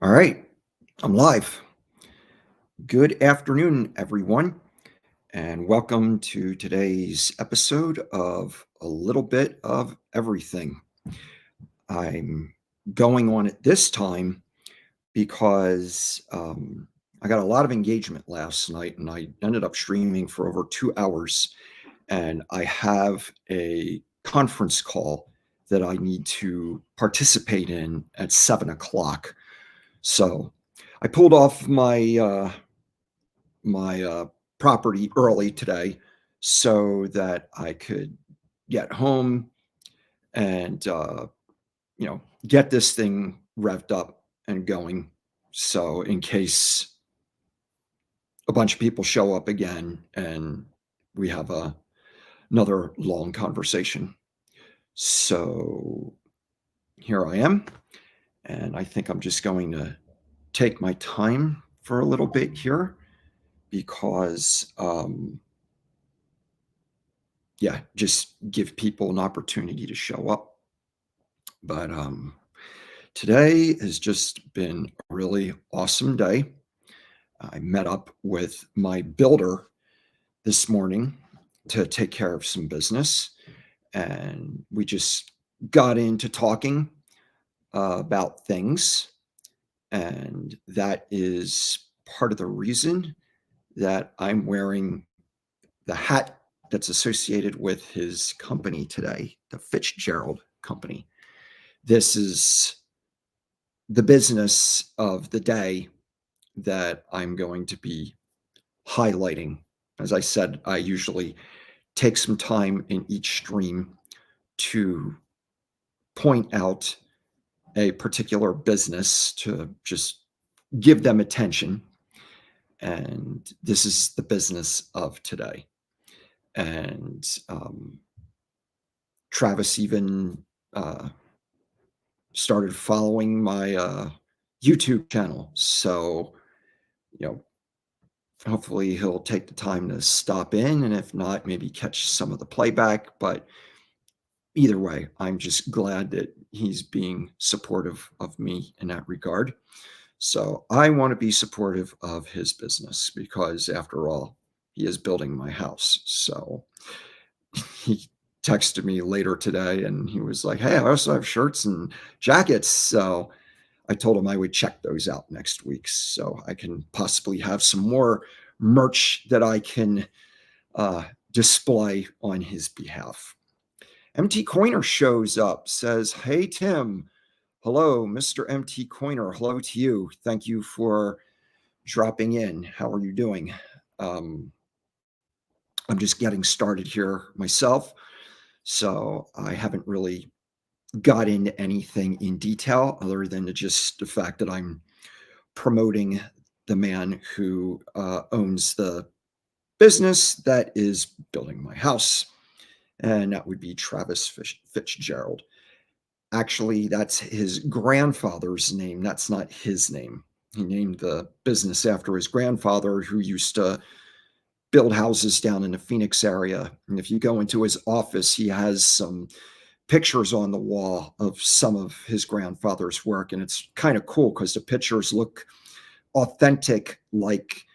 All right, I'm live. Good afternoon, everyone, and welcome to today's episode of A Little Bit of Everything. I'm going on it this time because I got a lot of engagement last night and I ended up streaming for over 2 hours. And I have a conference call that I need to participate in at 7 o'clock. So I pulled off my property early today so that I could get home and get this thing revved up and going. So in case a bunch of people show up again and we have another long conversation. So here I am, and I think I'm just going to take my time for a little bit here because just give people an opportunity to show up. But today has just been a really awesome day. I met up with my builder this morning to take care of some business, and we just got into talking about things. And that is part of the reason that I'm wearing the hat that's associated with his company today, the Fitzgerald Company. This is the business of the day that I'm going to be highlighting. As I said, I usually take some time in each stream to point out a particular business to just give them attention. And this is the business of today. And Travis even started following my YouTube channel. So, you know, hopefully he'll take the time to stop in. And if not, maybe catch some of the playback. But either way, I'm just glad that he's being supportive of me in that regard. So I want to be supportive of his business because, after all, he is building my house. So he texted me later today and he was like, "Hey, I also have shirts and jackets." So I told him I would check those out next week so I can possibly have some more merch that I can display on his behalf. MT Coiner shows up, says, "Hey, Tim." Hello, Mr. MT Coiner. Hello to you. Thank you for dropping in. How are you doing? Um, I'm just getting started here myself, so I haven't really got into anything in detail other than just the fact that I'm promoting the man who owns the business that is building my house, and that would be Travis Fitzgerald. Actually, that's his grandfather's name. That's not his name. He named the business after his grandfather, who used to build houses down in the Phoenix area. And if you go into his office, he has some pictures on the wall of some of his grandfather's work. And it's kind of cool because the pictures look authentic, like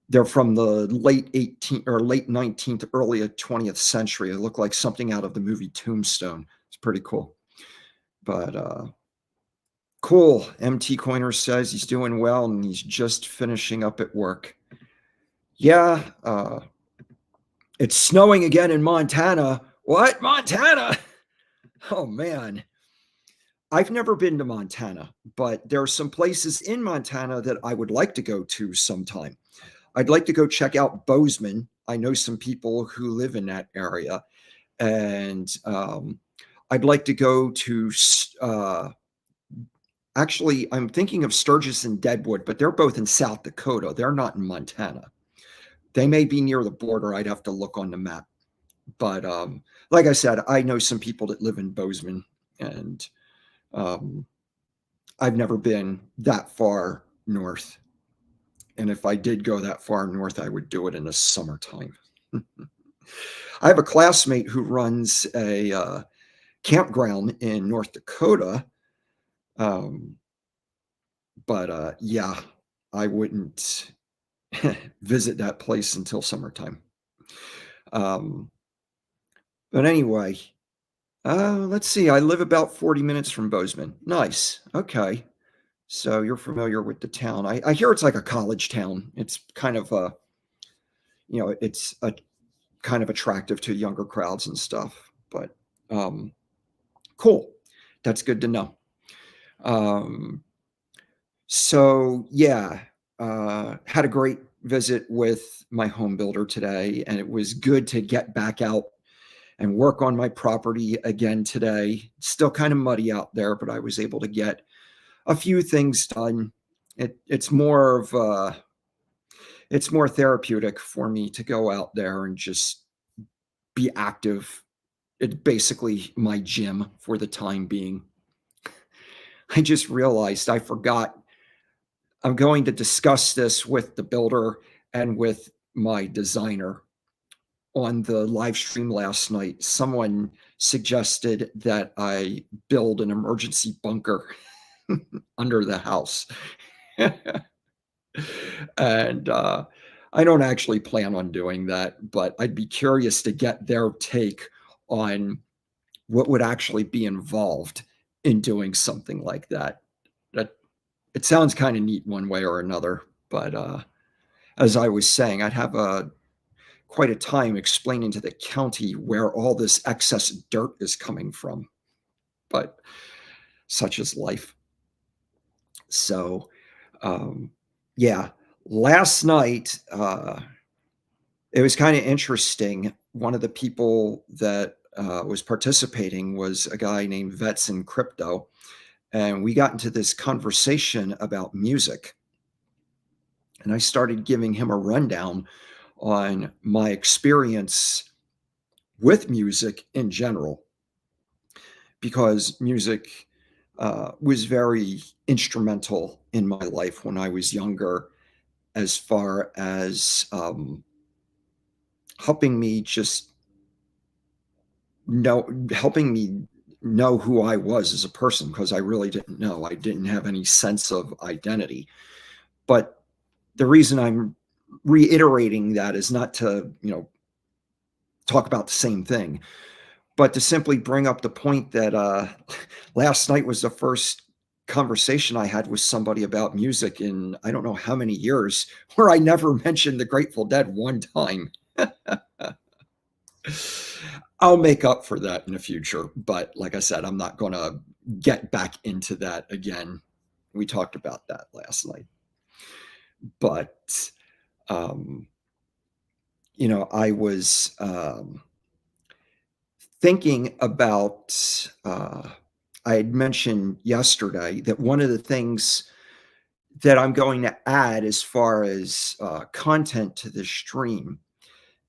they're from the late 18th or late 19th, early 20th century. They look like something out of the movie Tombstone. It's pretty cool. But cool. MT Coiner says he's doing well and he's just finishing up at work. Yeah, it's snowing again in Montana. What? Montana? Oh, man. I've never been to Montana, but there are some places in Montana that I would like to go to sometime. I'd like to go check out Bozeman. I know some people who live in that area. And I'd like to go to, actually, I'm thinking of Sturgis and Deadwood, but they're both in South Dakota. They're not in Montana. They may be near the border. I'd have to look on the map. But like I said, I know some people that live in Bozeman, and I've never been that far north. And if I did go that far north, I would do it in the summertime. I have a classmate who runs a campground in North Dakota. But, yeah, I wouldn't visit that place until summertime. Um, but anyway, let's see, I live about 40 minutes from Bozeman. Nice, okay. So you're familiar with the town. I hear it's like a college town. It's kind of, it's, kind of attractive to younger crowds and stuff, but, um, cool. That's good to know. Um, so yeah, had a great visit with my home builder today, and it was good to get back out and work on my property again today. Still kind of muddy out there, but I was able to get a few things done. It's more therapeutic for me to go out there and just be active. It's basically my gym for the time being. I just realized I forgot I'm going to discuss this with the builder and with my designer on the live stream last night. Someone suggested that I build an emergency bunker under the house. And I don't actually plan on doing that, but I'd be curious to get their take on what would actually be involved in doing something like that. That it sounds kind of neat one way or another, but as I was saying, I'd have a quite a time explaining to the county where all this excess dirt is coming from. But such is life. So, um, yeah, last night it was kind of interesting. One of the people that was participating was a guy named Vets in Crypto, and we got into this conversation about music. And I started giving him a rundown on my experience with music in general, because music was very instrumental in my life when I was younger, as far as helping me just helping me know who I was as a person, because I really didn't know. I didn't have any sense of identity. But the reason I'm reiterating that is not to, talk about the same thing, but to simply bring up the point that last night was the first conversation I had with somebody about music in I don't know how many years, where I never mentioned the Grateful Dead one time. I'll make up for that in the future, but like I said, I'm not going to get back into that again. We talked about that last night. But um, I was thinking about, I had mentioned yesterday that one of the things that I'm going to add as far as content to this stream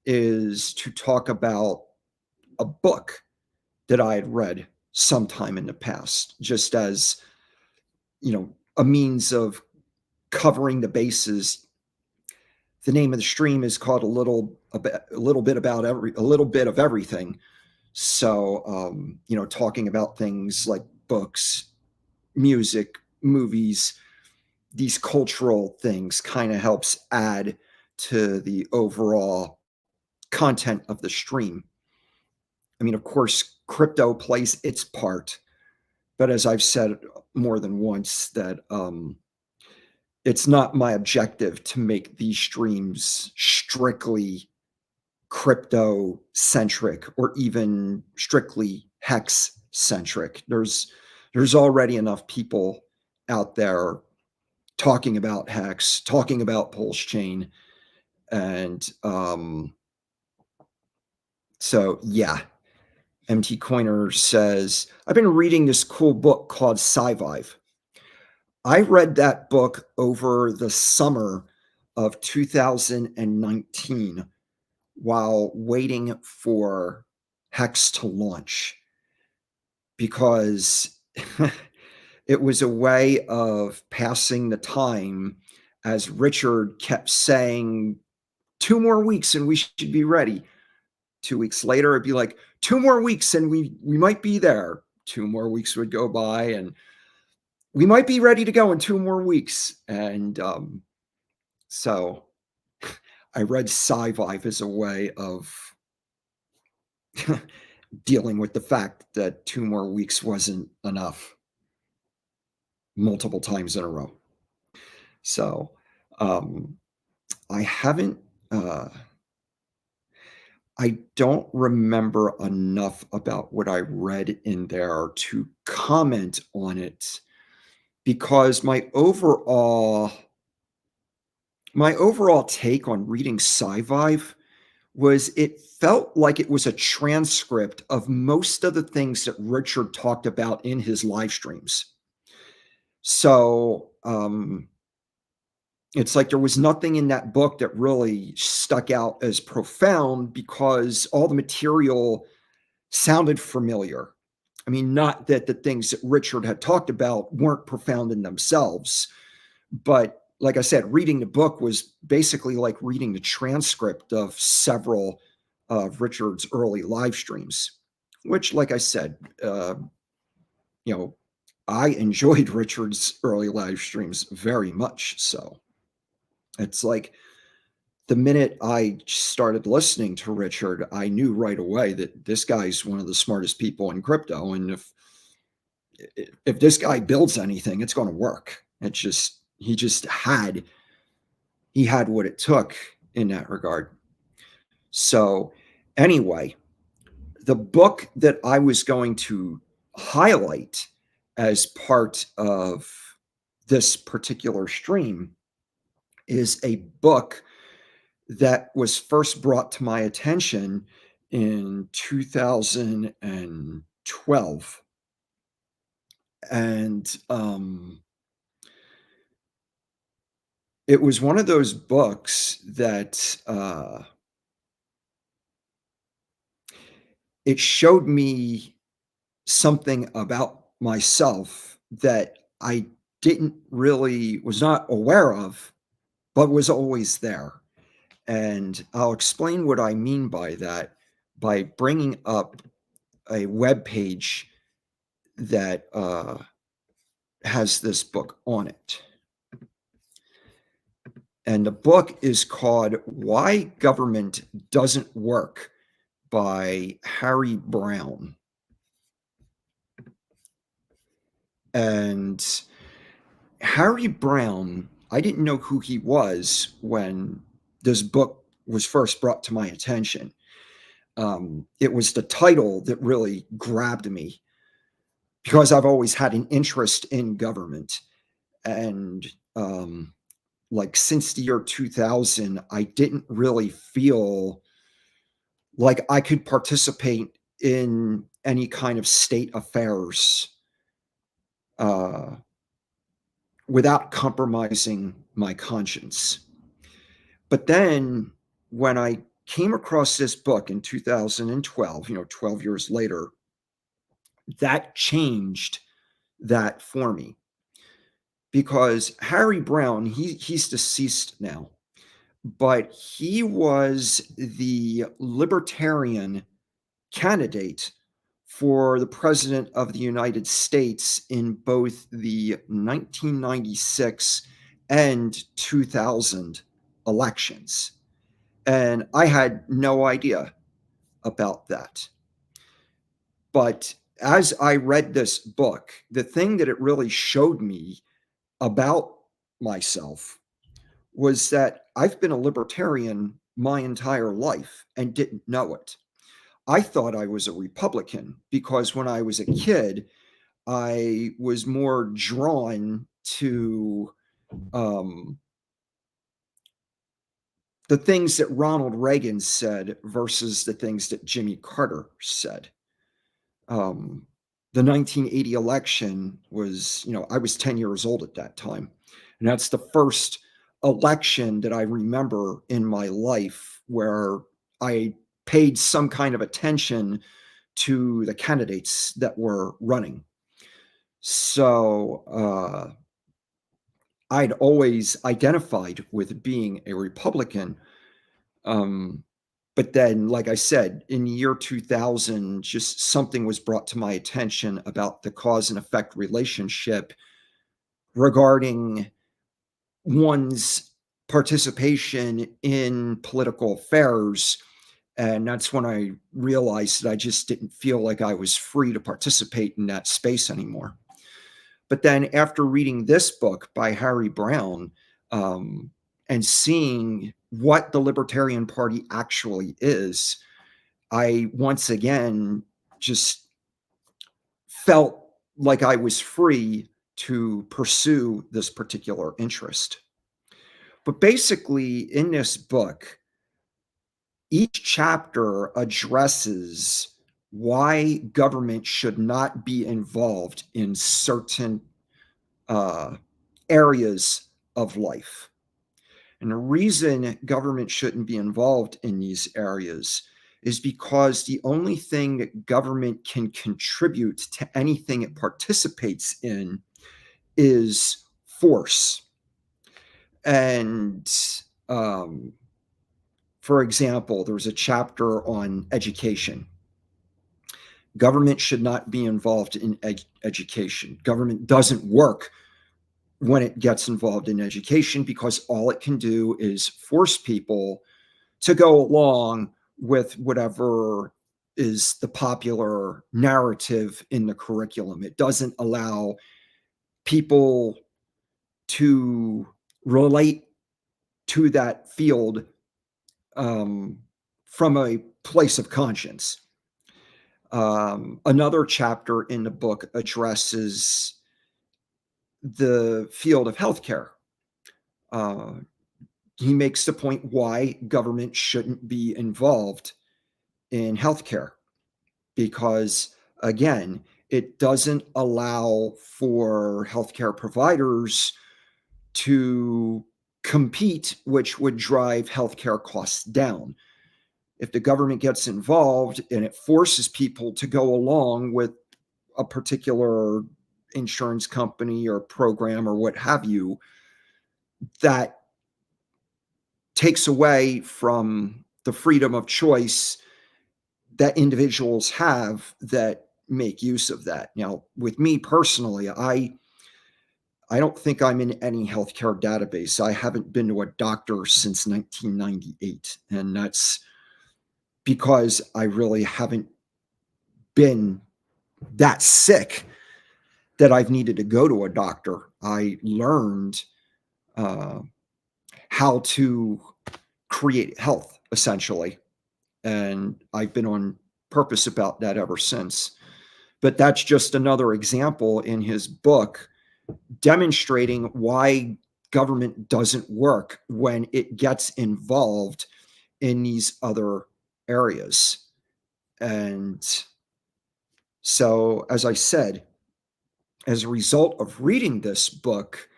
is to talk about a book that I had read sometime in the past, just as, a means of covering the bases. The name of the stream is called a little bit about a little bit of everything. So, talking about things like books, music, movies, these cultural things kind of helps add to the overall content of the stream. I mean, of course, crypto plays its part, but as I've said more than once, that it's not my objective to make these streams strictly crypto centric or even strictly hex centric. There's already enough people out there talking about hex, talking about pulse chain, and so yeah. MT Coiner says, I've been reading this cool book called Sci-Vive. I read that book over the summer of 2019 while waiting for Hex to launch, because it was a way of passing the time, as Richard kept saying, 2 more weeks and we should be ready. 2 weeks later, it'd be like 2 more weeks and we might be there. 2 more weeks would go by, and we might be ready to go in 2 more weeks. And, so I read Sci-Vive as a way of dealing with the fact that 2 more weeks wasn't enough multiple times in a row. So, um, I haven't, uh I don't remember enough about what I read in there to comment on it because my overall take on reading Sci-Vive was it felt like it was a transcript of most of the things that Richard talked about in his live streams. So, it's like there was nothing in that book that really stuck out as profound because all the material sounded familiar. I mean, not that the things that Richard had talked about weren't profound in themselves, but like I said, reading the book was basically like reading the transcript of several of Richard's early live streams, which, like I said, you know, I enjoyed Richard's early live streams very much. So it's like the minute I started listening to Richard, I knew right away that this guy's one of the smartest people in crypto. And if this guy builds anything, it's going to work. It's just he had what it took in that regard. So anyway, the book that I was going to highlight as part of this particular stream is a book that was first brought to my attention in 2012. And it was one of those books that it showed me something about myself that I didn't really was not aware of, but was always there. And I'll explain what I mean by that by bringing up a web page that has this book on it. And the book is called Why Government Doesn't Work by Harry Brown. And Harry Brown, I didn't know who he was when this book was first brought to my attention. It was the title that really grabbed me because I've always had an interest in government. And like since the year 2000, I didn't really feel like I could participate in any kind of state affairs uh, without compromising my conscience. But then when I came across this book in 2012, 12 years later, that changed that for me because Harry Brown, he's deceased now, but he was the libertarian candidate for the president of the United States in both the 1996 and 2000 elections. And I had no idea about that. But as I read this book, the thing that it really showed me about myself was that I've been a libertarian my entire life and didn't know it. I thought I was a Republican because when I was a kid, I was more drawn to the things that Ronald Reagan said versus the things that Jimmy Carter said. Um, the 1980 election was, I was 10 years old at that time. And that's the first election that I remember in my life where I paid some kind of attention to the candidates that were running. So I'd always identified with being a Republican. But then, like I said, in the year 2000, just something was brought to my attention about the cause and effect relationship regarding one's participation in political affairs. And that's when I realized that I just didn't feel like I was free to participate in that space anymore. But then after reading this book by Harry Browne, and seeing what the Libertarian Party actually is, I once again just felt like I was free to pursue this particular interest. But basically, in this book, each chapter addresses why government should not be involved in certain areas of life. And the reason government shouldn't be involved in these areas is because the only thing that government can contribute to anything it participates in is force. And for example, there's a chapter on education. Government should not be involved in education. Government doesn't work when it gets involved in education because all it can do is force people to go along with whatever is the popular narrative in the curriculum. It doesn't allow people to relate to that field from a place of conscience. Another chapter in the book addresses the field of healthcare. He makes the point why government shouldn't be involved in healthcare because, again, it doesn't allow for healthcare providers to compete, which would drive healthcare costs down. If the government gets involved and it forces people to go along with a particular insurance company or program or what have you, that takes away from the freedom of choice that individuals have that make use of that. Now, with me personally, I don't think I'm in any healthcare database. I haven't been to a doctor since 1998, and that's because I really haven't been that sick that I've needed to go to a doctor. I learned how to create health, essentially, and I've been on purpose about that ever since. But that's just another example in his book demonstrating why government doesn't work when it gets involved in these other areas. And so, as I said, as a result of reading this book,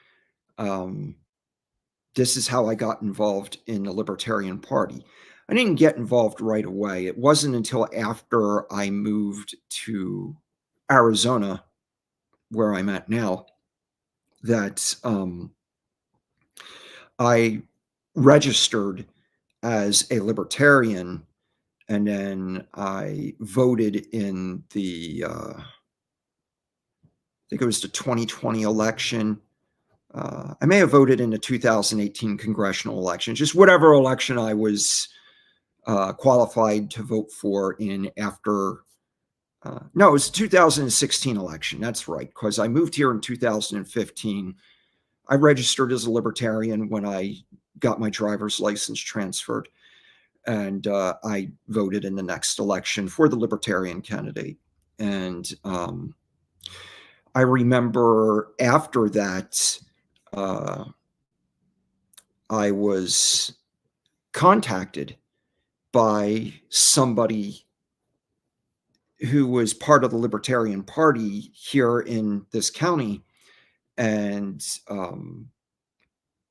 this is how I got involved in the Libertarian Party. I didn't get involved right away. It wasn't until after I moved to Arizona, where I'm at now, that I registered as a libertarian, and then I voted in the I think it was the 2020 election. I may have voted in the 2018 congressional election, just whatever election I was qualified to vote for in after. No, it was the 2016 election. That's right, because I moved here in 2015. I registered as a libertarian when I got my driver's license transferred, and I voted in the next election for the libertarian candidate. And I remember after that, I was contacted by somebody who was part of the Libertarian Party here in this county, and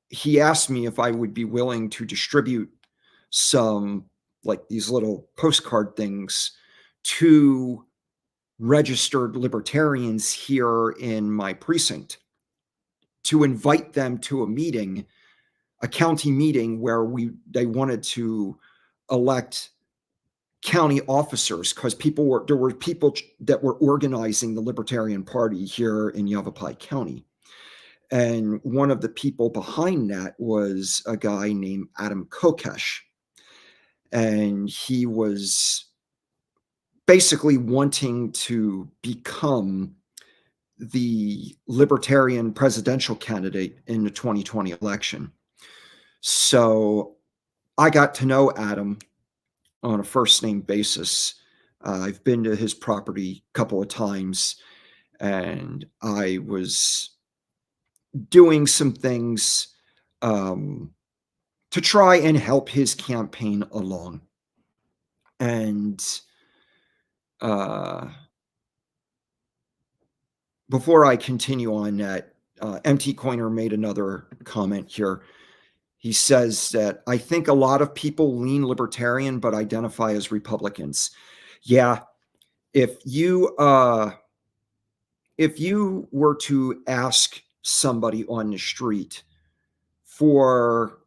he asked me if I would be willing to distribute some, like, these little postcard things to registered libertarians here in my precinct, to invite them to a meeting, a county meeting where they wanted to elect county officers, because there were people that were organizing the Libertarian Party here in Yavapai County. And one of the people behind that was a guy named Adam Kokesh. And he was basically wanting to become the libertarian presidential candidate in the 2020 election. So I got to know Adam on a first name basis. I've been to his property a couple of times, and I was doing some things um, to try and help his campaign along. And uh, before I continue on that, MT Coiner made another comment here. He says that I think a lot of people lean libertarian but identify as Republicans. Yeah, if you were to ask somebody on the street for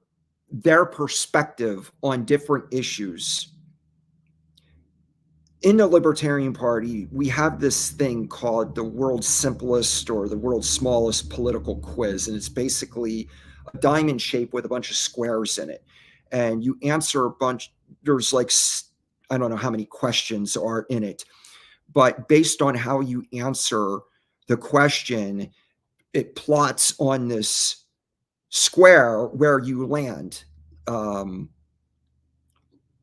their perspective on different issues, in the Libertarian Party, we have this thing called the world's simplest or the world's smallest political quiz. And it's basically a diamond shape with a bunch of squares in it. And you answer a bunch, there's like, I don't know how many questions are in it. But based on how you answer the question, it plots on this square where you land.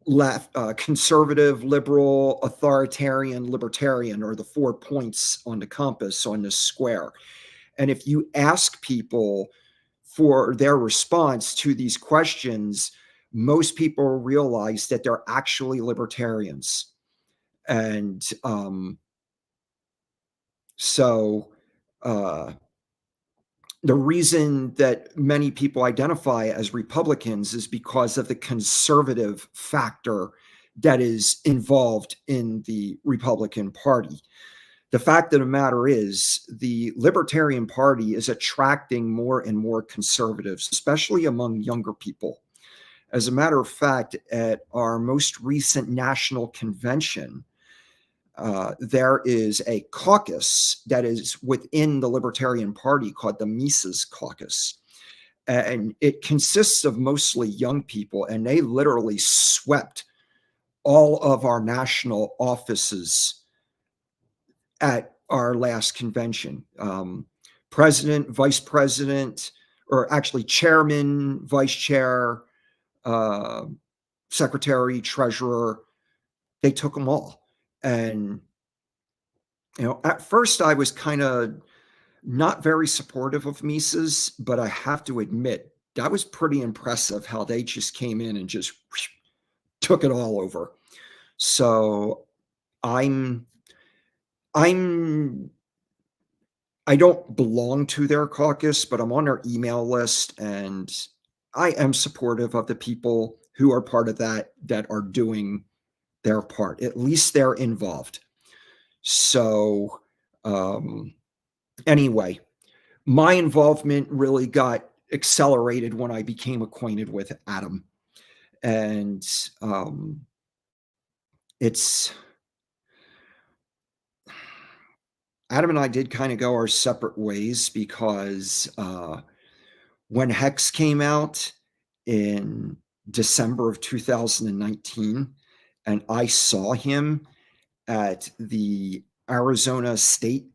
Left, conservative, liberal, authoritarian, libertarian are the 4 points on the compass on this square. And if you ask people for their response to these questions, most people realize that they're actually libertarians. And so the reason that many people identify as Republicans is because of the conservative factor that is involved in the Republican Party. The fact of the matter is, the Libertarian Party is attracting more and more conservatives, especially among younger people. As a matter of fact, at our most recent national convention, there is a caucus that is within the Libertarian Party called the Mises Caucus. And it consists of mostly young people, and they literally swept all of our national offices at our last convention. President, vice president, or actually chairman, vice chair, secretary, treasurer, they took them all. And at first I was kind of not very supportive of Mises, but I have to admit that was pretty impressive how they just came in and just took it all over. So I'm I'm I don't belong to their caucus, but I'm on their email list, and I am supportive of the people who are part of that are doing their part. At least they're involved. So anyway, my involvement really got accelerated when I became acquainted with Adam. And it's Adam and I did kind of go our separate ways because when Hex came out in December of 2019, and I saw him at the Arizona State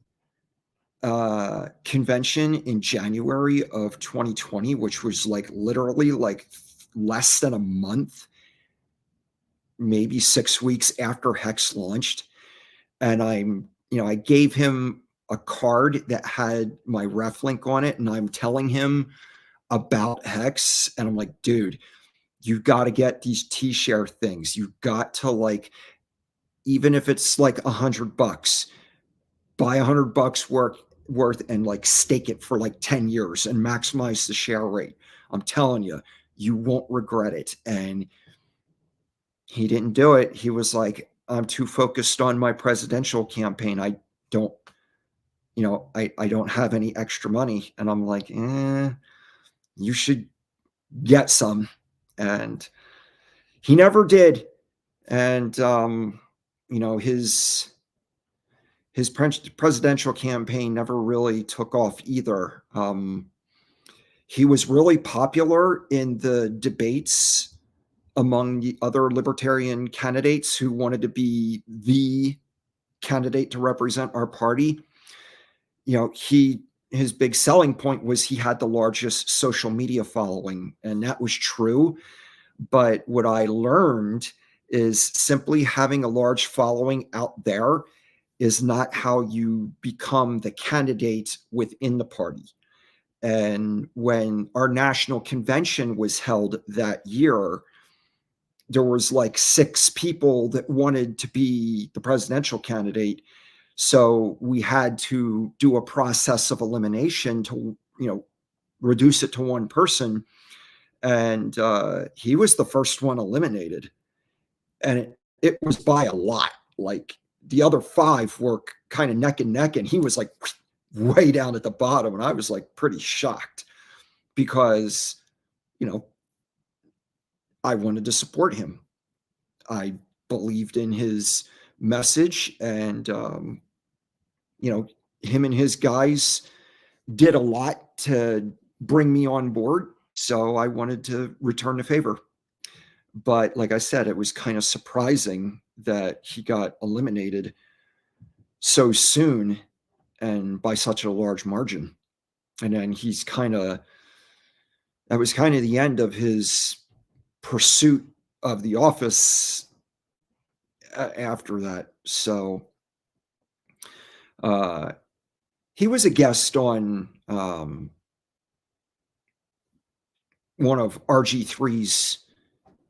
convention in January of 2020, which was like literally like less than a month, maybe 6 weeks after Hex launched. And I gave him a card that had my ref link on it, and I'm telling him about Hex, and I'm like, dude, you've got to get these T-share things. You've got to, like, even if it's like $100, buy $100 worth and like stake it for like 10 years and maximize the share rate. I'm telling you, you won't regret it. And he didn't do it. He was like, I'm too focused on my presidential campaign. I don't, I don't have any extra money. And I'm like, you should get some. And he never did. And, his presidential campaign never really took off either. He was really popular in the debates among the other libertarian candidates who wanted to be the candidate to represent our party. You know, his big selling point was he had the largest social media following, and that was true. But what I learned is simply having a large following out there is not how you become the candidate within the party. And when our national convention was held that year, there was like 6 people that wanted to be the presidential candidate. So we had to do a process of elimination to, reduce it to one person. And he was the first one eliminated. And it was by a lot. Like the other 5 were kind of neck and neck, and he was like way down at the bottom. And I was like pretty shocked because, you know, I wanted to support him. I believed in his message, and him and his guys did a lot to bring me on board, so I wanted to return the favor. But like I said, it was kind of surprising that he got eliminated so soon and by such a large margin. And then that was kind of the end of his pursuit of the office after that. So he was a guest on one of RG3's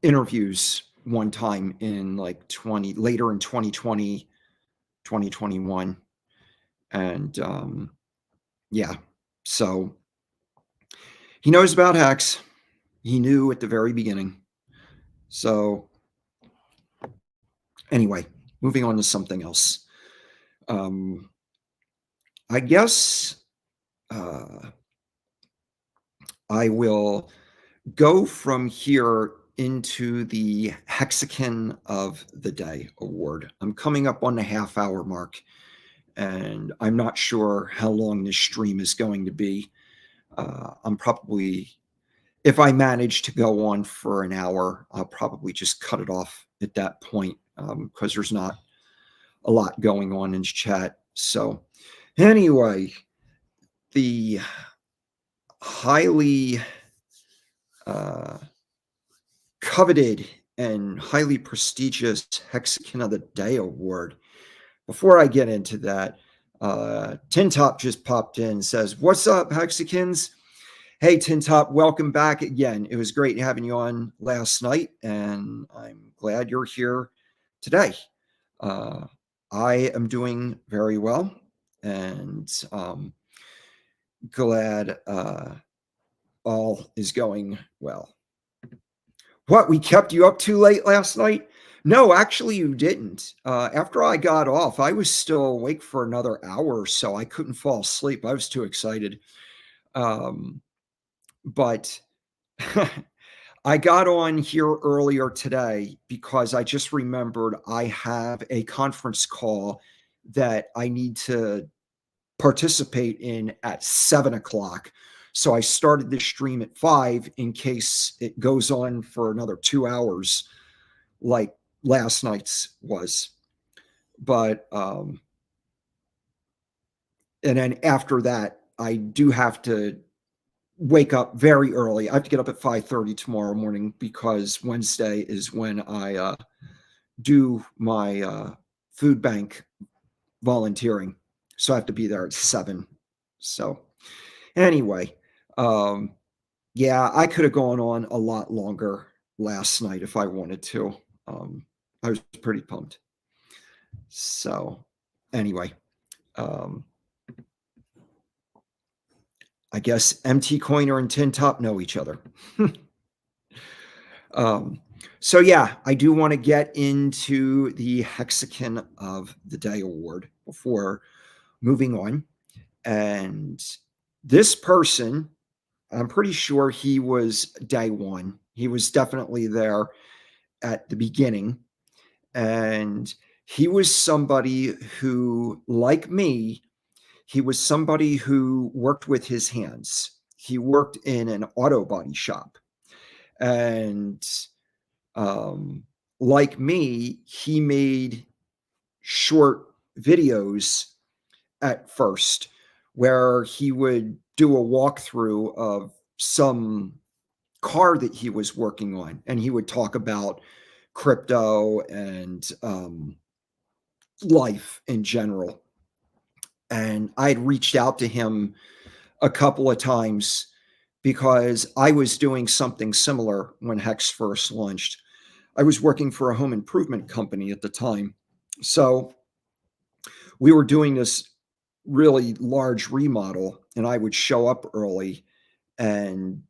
interviews one time in like later in 2020, 2021. And yeah, so he knows about hacks. He knew at the very beginning. So anyway, moving on to something else. I guess I will go from here into the Hexagon of the Day award. I'm coming up on the half-hour mark, and I'm not sure how long this stream is going to be. I'm probably, if I manage to go on for an hour, I'll probably just cut it off at that point because there's not a lot going on in chat. So anyway, the highly coveted and highly prestigious Hexagon of the Day award. Before I get into that, Tin Top just popped in and says, "What's up, Hexagons?" Hey, Tin Top, welcome back again. It was great having you on last night, and I'm glad you're here today. I am doing very well, and glad all is going well. What, we kept you up too late last night? No, actually, you didn't. After I got off, I was still awake for another hour or so. I couldn't fall asleep. I was too excited. But I got on here earlier today because I just remembered I have a conference call that I need to participate in at 7 o'clock. So I started the stream at 5 in case it goes on for another 2 hours like last night's was. But and then after that, I do have to wake up very early. I have to get up at 5:30 tomorrow morning because Wednesday is when I do my food bank volunteering. So I have to be there at 7. So anyway, yeah, I could have gone on a lot longer last night if I wanted to. I was pretty pumped. So anyway, I guess MT Coiner and Tin Top know each other. So yeah, I do want to get into the Hexagon of the Day award before moving on. And this person, I'm pretty sure he was day one. He was definitely there at the beginning. And he was somebody who, like me, he was somebody who worked with his hands. he worked in an auto body shop. And um, like me, he made short videos at first where he would do a walkthrough of some car that he was working on, and he would talk about crypto and life in general. And I had reached out to him a couple of times because I was doing something similar when Hex first launched. I was working for a home improvement company at the time. So we were doing this really large remodel, and I would show up early and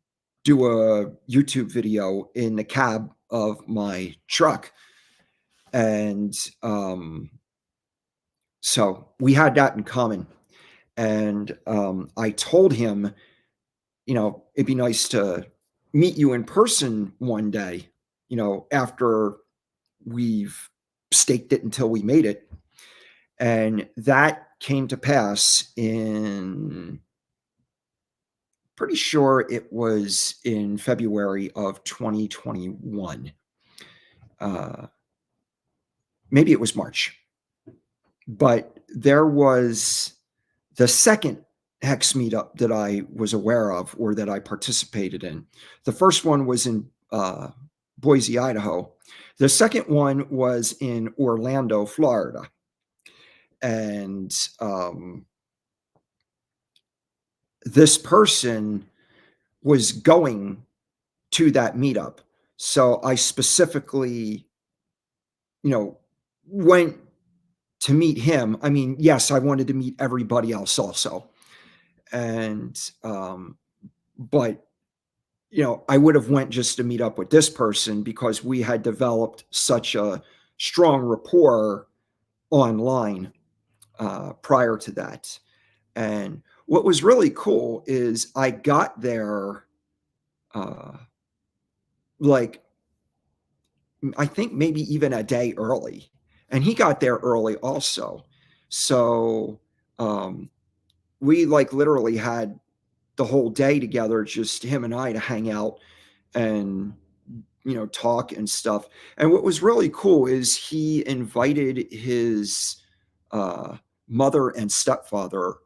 do a YouTube video in the cab of my truck. And so we had that in common. And I told him, it'd be nice to meet you in person one day, after we've staked it until we made it. And that came to pass in, pretty sure it was in February of 2021. Maybe it was March. But there was the second Hex meetup that I was aware of or that I participated in. The first one was in Boise, Idaho. The second one was in Orlando, Florida. And this person was going to that meetup. So I specifically, went to meet him. I mean, yes, I wanted to meet everybody else also. And, but, I would have went just to meet up with this person because we had developed such a strong rapport online prior to that. And what was really cool is I got there, like, I think maybe even a day early, and he got there early also. So we like literally had the whole day together, just him and I, to hang out and talk and stuff. And what was really cool is he invited his mother and stepfather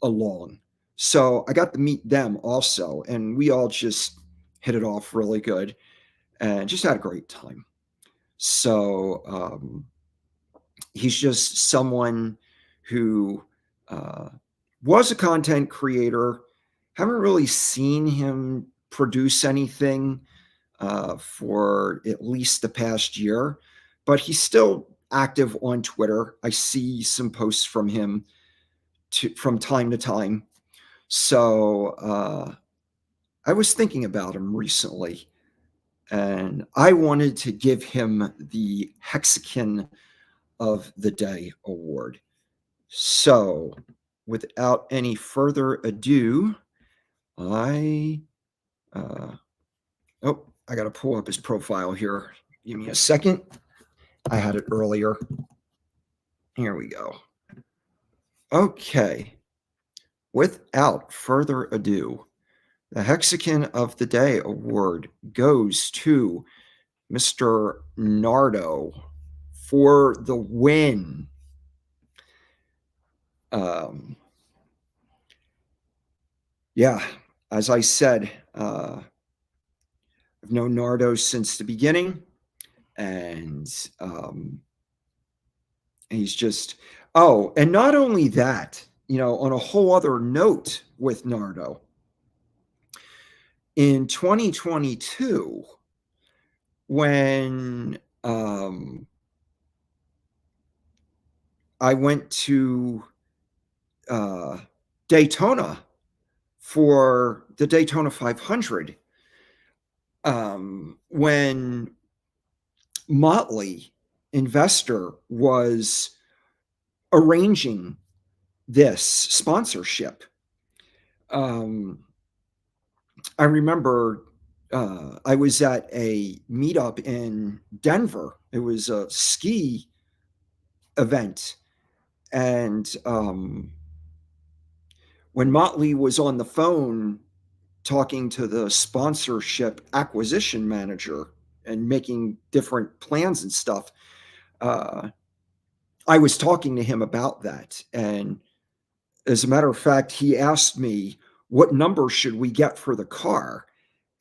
along. So I got to meet them also, and we all just hit it off really good and just had a great time. So he's just someone who was a content creator. Haven't really seen him produce anything for at least the past year, but he's still active on Twitter. I see some posts from him from time to time. So I was thinking about him recently, and I wanted to give him the Hexagon of the Day award. So, without any further ado, I I got to pull up his profile here. Give me a second. I had it earlier. Here we go. Okay. Without further ado, the Hexagon of the Day award goes to Mr. Nardo for the win. Yeah, as I said, I've known Nardo since the beginning, and he's just, oh, and not only that, on a whole other note with Nardo, in 2022, when I went to Daytona for the Daytona 500, when Motley Investor was arranging this sponsorship, I remember I was at a meetup in Denver. It was a ski event. And when Motley was on the phone talking to the sponsorship acquisition manager and making different plans and stuff, uh, I was talking to him about that. And as a matter of fact, he asked me, what number should we get for the car?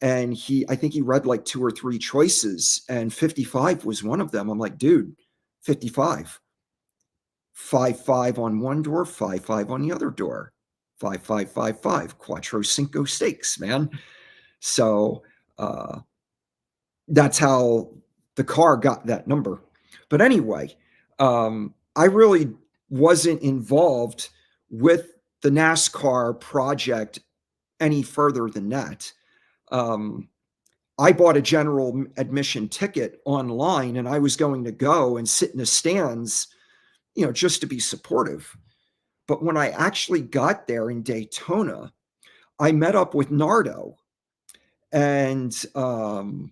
And I think he read like two or three choices, and 55 was one of them. I'm like, dude, 55. 5 5 on one door, 5 5 on the other door. 5 5 5 5. Quattro Cinco stakes, man. So that's how the car got that number. But anyway, I really wasn't involved with the NASCAR project any further than that. I bought a general admission ticket online, and I was going to go and sit in the stands, just to be supportive. But when I actually got there in Daytona, I met up with Nardo, and I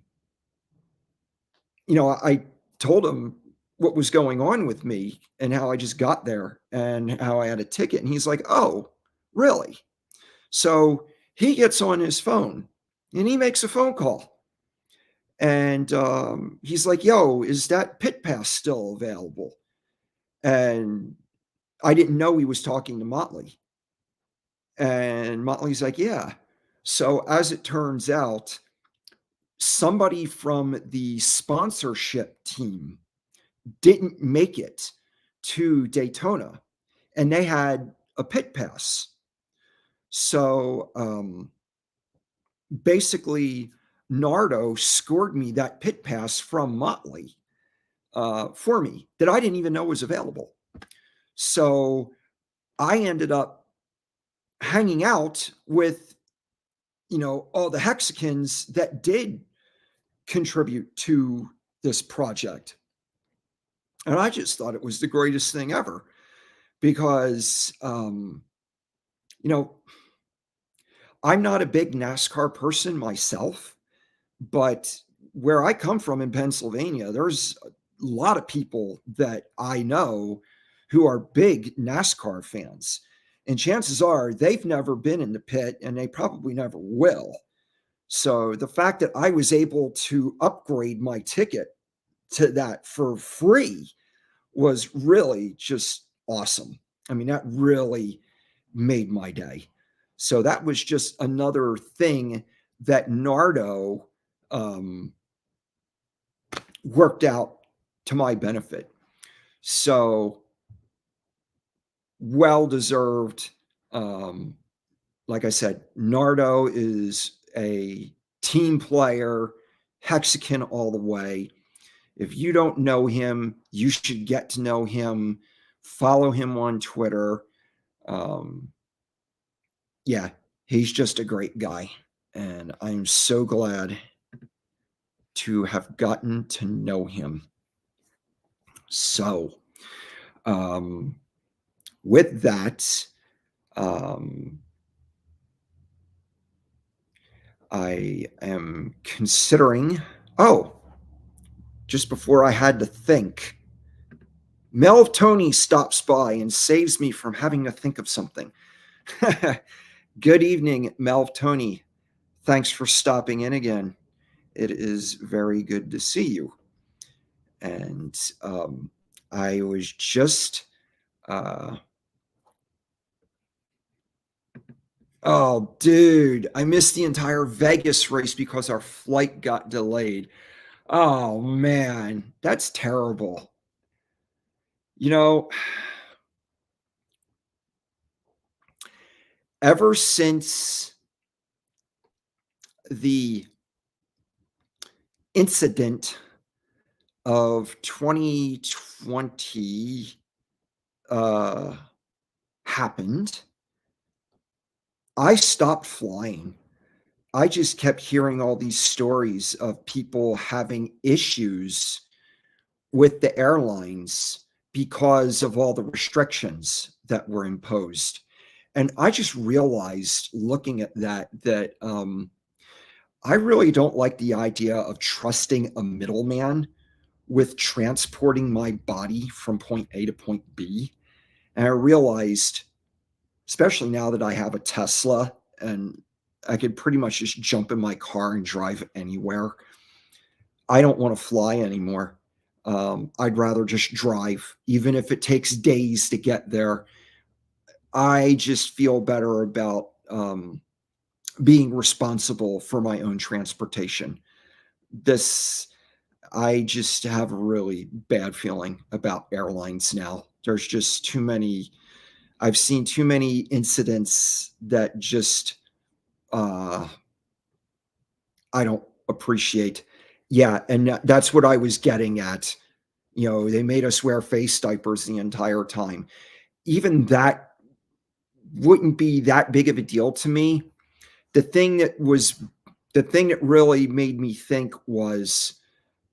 told him what was going on with me and how I just got there and how I had a ticket. And he's like, "Oh, really?" So he gets on his phone and he makes a phone call. And he's like, "Yo, is that pit pass still available?" And I didn't know he was talking to Motley. And Motley's like, "Yeah." So as it turns out, somebody from the sponsorship team didn't make it to Daytona, and they had a pit pass. So basically, Nardo scored me that pit pass from Motley for me that I didn't even know was available. So I ended up hanging out with, all the Hexicans that did contribute to this project. And I just thought it was the greatest thing ever because, I'm not a big NASCAR person myself, but where I come from in Pennsylvania, there's a lot of people that I know who are big NASCAR fans. And chances are they've never been in the pit and they probably never will. So the fact that I was able to upgrade my ticket to that for free was really just awesome. I mean, that really made my day. So that was just another thing that Nardo worked out to my benefit. So well deserved. Like I said, Nardo is a team player, Hexican all the way. If you don't know him, you should get to know him. Follow him on Twitter. Yeah, he's just a great guy. And I'm so glad to have gotten to know him. So, with that, I am considering. Oh, just before I had to think, Mel Tony stops by and saves me from having to think of something. Good evening, Mel Tony. Thanks for stopping in again. It is very good to see you. And I was just, oh, dude, I missed the entire Vegas race because our flight got delayed. Oh, man, that's terrible. Ever since the incident of 2020 happened, I stopped flying. I just kept hearing all these stories of people having issues with the airlines because of all the restrictions that were imposed. And I just realized looking at that I really don't like the idea of trusting a middleman with transporting my body from point A to point B. And I realized, especially now that I have a Tesla and I could pretty much just jump in my car and drive anywhere. I don't want to fly anymore. I'd rather just drive, even if it takes days to get there. I just feel better about being responsible for my own transportation. This, I just have a really bad feeling about airlines now. There's just too many, I've seen too many incidents that just uh, I don't appreciate. Yeah, and that's what I was getting at. You know, they made us wear face diapers the entire time. Even that wouldn't be that big of a deal to me. The thing that was the thing that really made me think was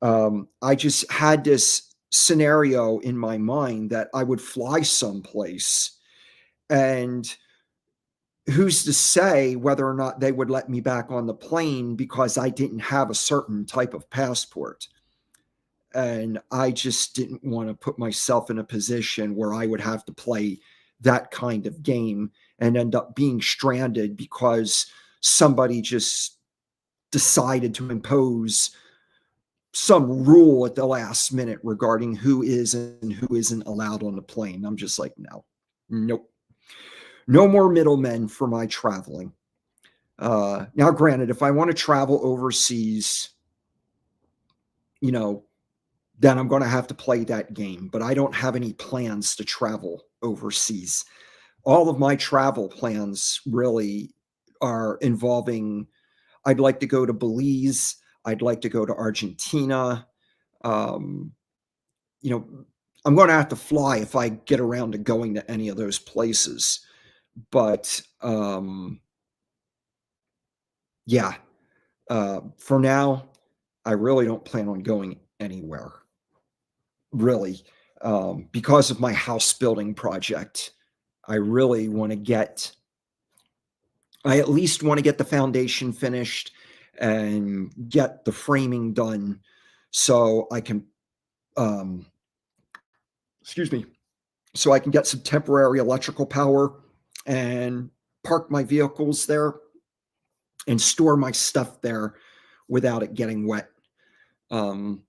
I just had this scenario in my mind that I would fly someplace, and who's to say whether or not they would let me back on the plane because I didn't have a certain type of passport. And I just didn't want to put myself in a position where I would have to play that kind of game and end up being stranded because somebody just decided to impose some rule at the last minute regarding who is and who isn't allowed on the plane. I'm just like, no, nope, no more middlemen for my traveling. Now, granted, if I want to travel overseas, you know, then I'm going to have to play that game. But I don't have any plans to travel overseas. All of my travel plans really are involving, I'd like to go to Belize. I'd like to go to Argentina. Um, you know, I'm going to have to fly if I get around to going to any of those places. But yeah, for now, I really don't plan on going anywhere, really, because of my house building project. I really want to get, I at least want to get the foundation finished and get the framing done so I can, um, excuse me, so I can get some temporary electrical power and park my vehicles there and store my stuff there without it getting wet. Um,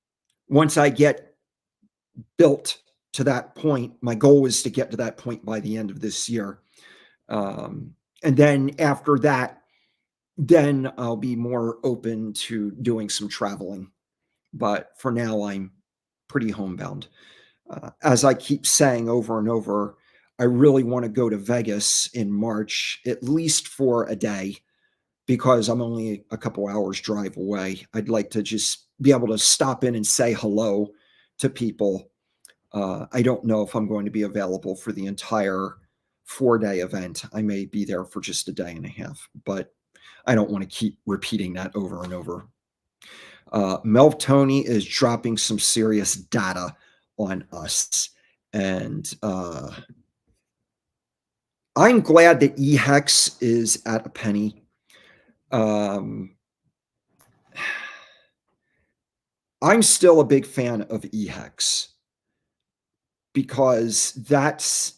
Once I get built to that point, my goal is to get to that point by the end of this year. Um, and then after that, then I'll be more open to doing some traveling. But for now, I'm pretty homebound. As I keep saying over and over, I really want to go to Vegas in March, at least for a day, because I'm only a couple hours drive away. I'd like to just be able to stop in and say hello to people. I don't know if I'm going to be available for the entire 4-day event. I may be there for just a day and a half, but I don't want to keep repeating that over and over. Melv Tony is dropping some serious data on us. And I'm glad that eHex is at a penny. Um, I'm still a big fan of eHex because that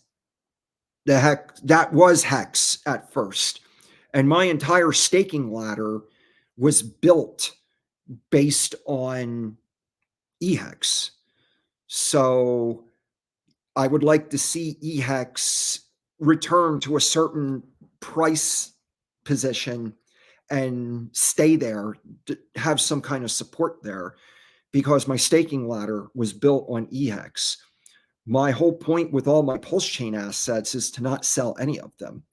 was Hex at first. And my entire staking ladder was built based on eHex. So I would like to see eHex return to a certain price position and stay there, to have some kind of support there, because my staking ladder was built on eHex. My whole point with all my Pulse Chain assets is to not sell any of them.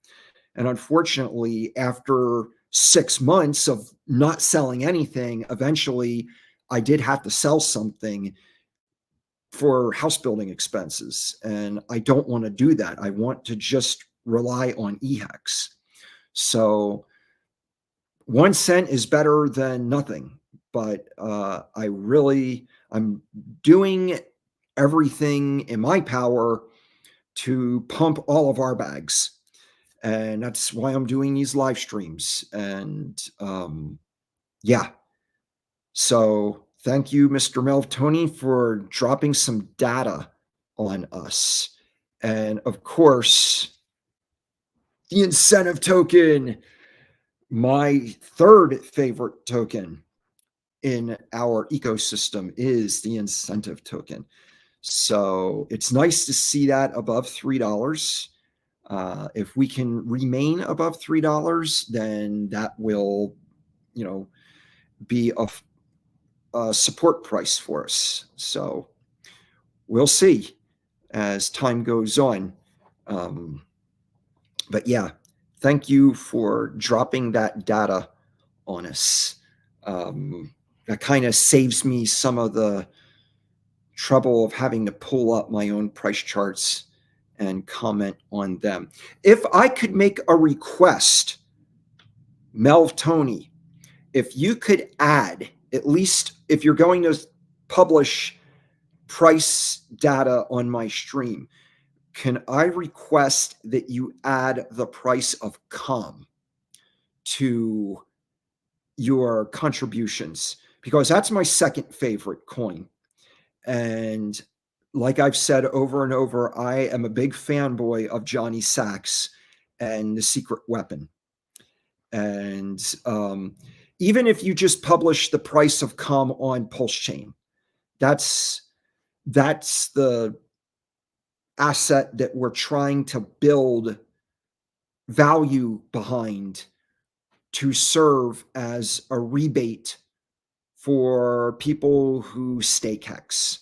And unfortunately, after 6 months of not selling anything, eventually I did have to sell something for house building expenses. And I don't want to do that. I want to just rely on eHex. So 1 cent is better than nothing. But I'm doing everything in my power to pump all of our bags. And that's why I'm doing these live streams. And yeah. So thank you, Mr. Melv Tony, for dropping some data on us. And of course, the incentive token. My third favorite token in our ecosystem is the incentive token. So it's nice to see that above $3. If we can remain above $3, then that will, you know, be a support price for us. So we'll see as time goes on. But yeah, thank you for dropping that data on us. That kind of saves me some of the trouble of having to pull up my own price charts and comment on them. If I could make a request, Melv Tony, if you could add, at least if you're going to publish price data on my stream, can I request that you add the price of COM to your contributions? Because that's my second favorite coin. And like I've said over and over, I am a big fanboy of Johnny Sachs and The Secret Weapon. And even if you just publish the price of COM on Pulse Chain, that's the asset that we're trying to build value behind to serve as a rebate for people who stake HEX.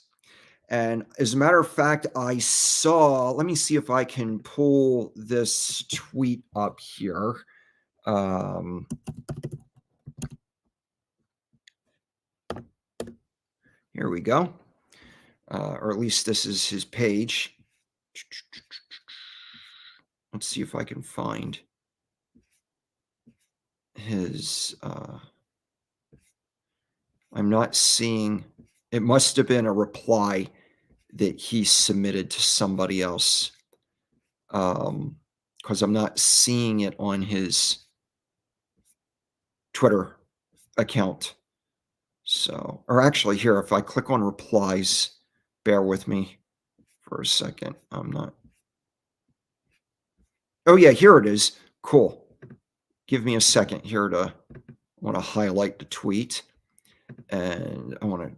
And as a matter of fact, I saw, let me see if I can pull this tweet up here. Here we go. Or at least this is his page. Let's see if I can find his, I'm not seeing, it must have been a reply that he submitted to somebody else, because I'm not seeing it on his Twitter account. So, or actually here, if I click on replies, bear with me for a second. I'm not. Oh yeah, here it is. Cool. Give me a second here to, I want to highlight the tweet and I want to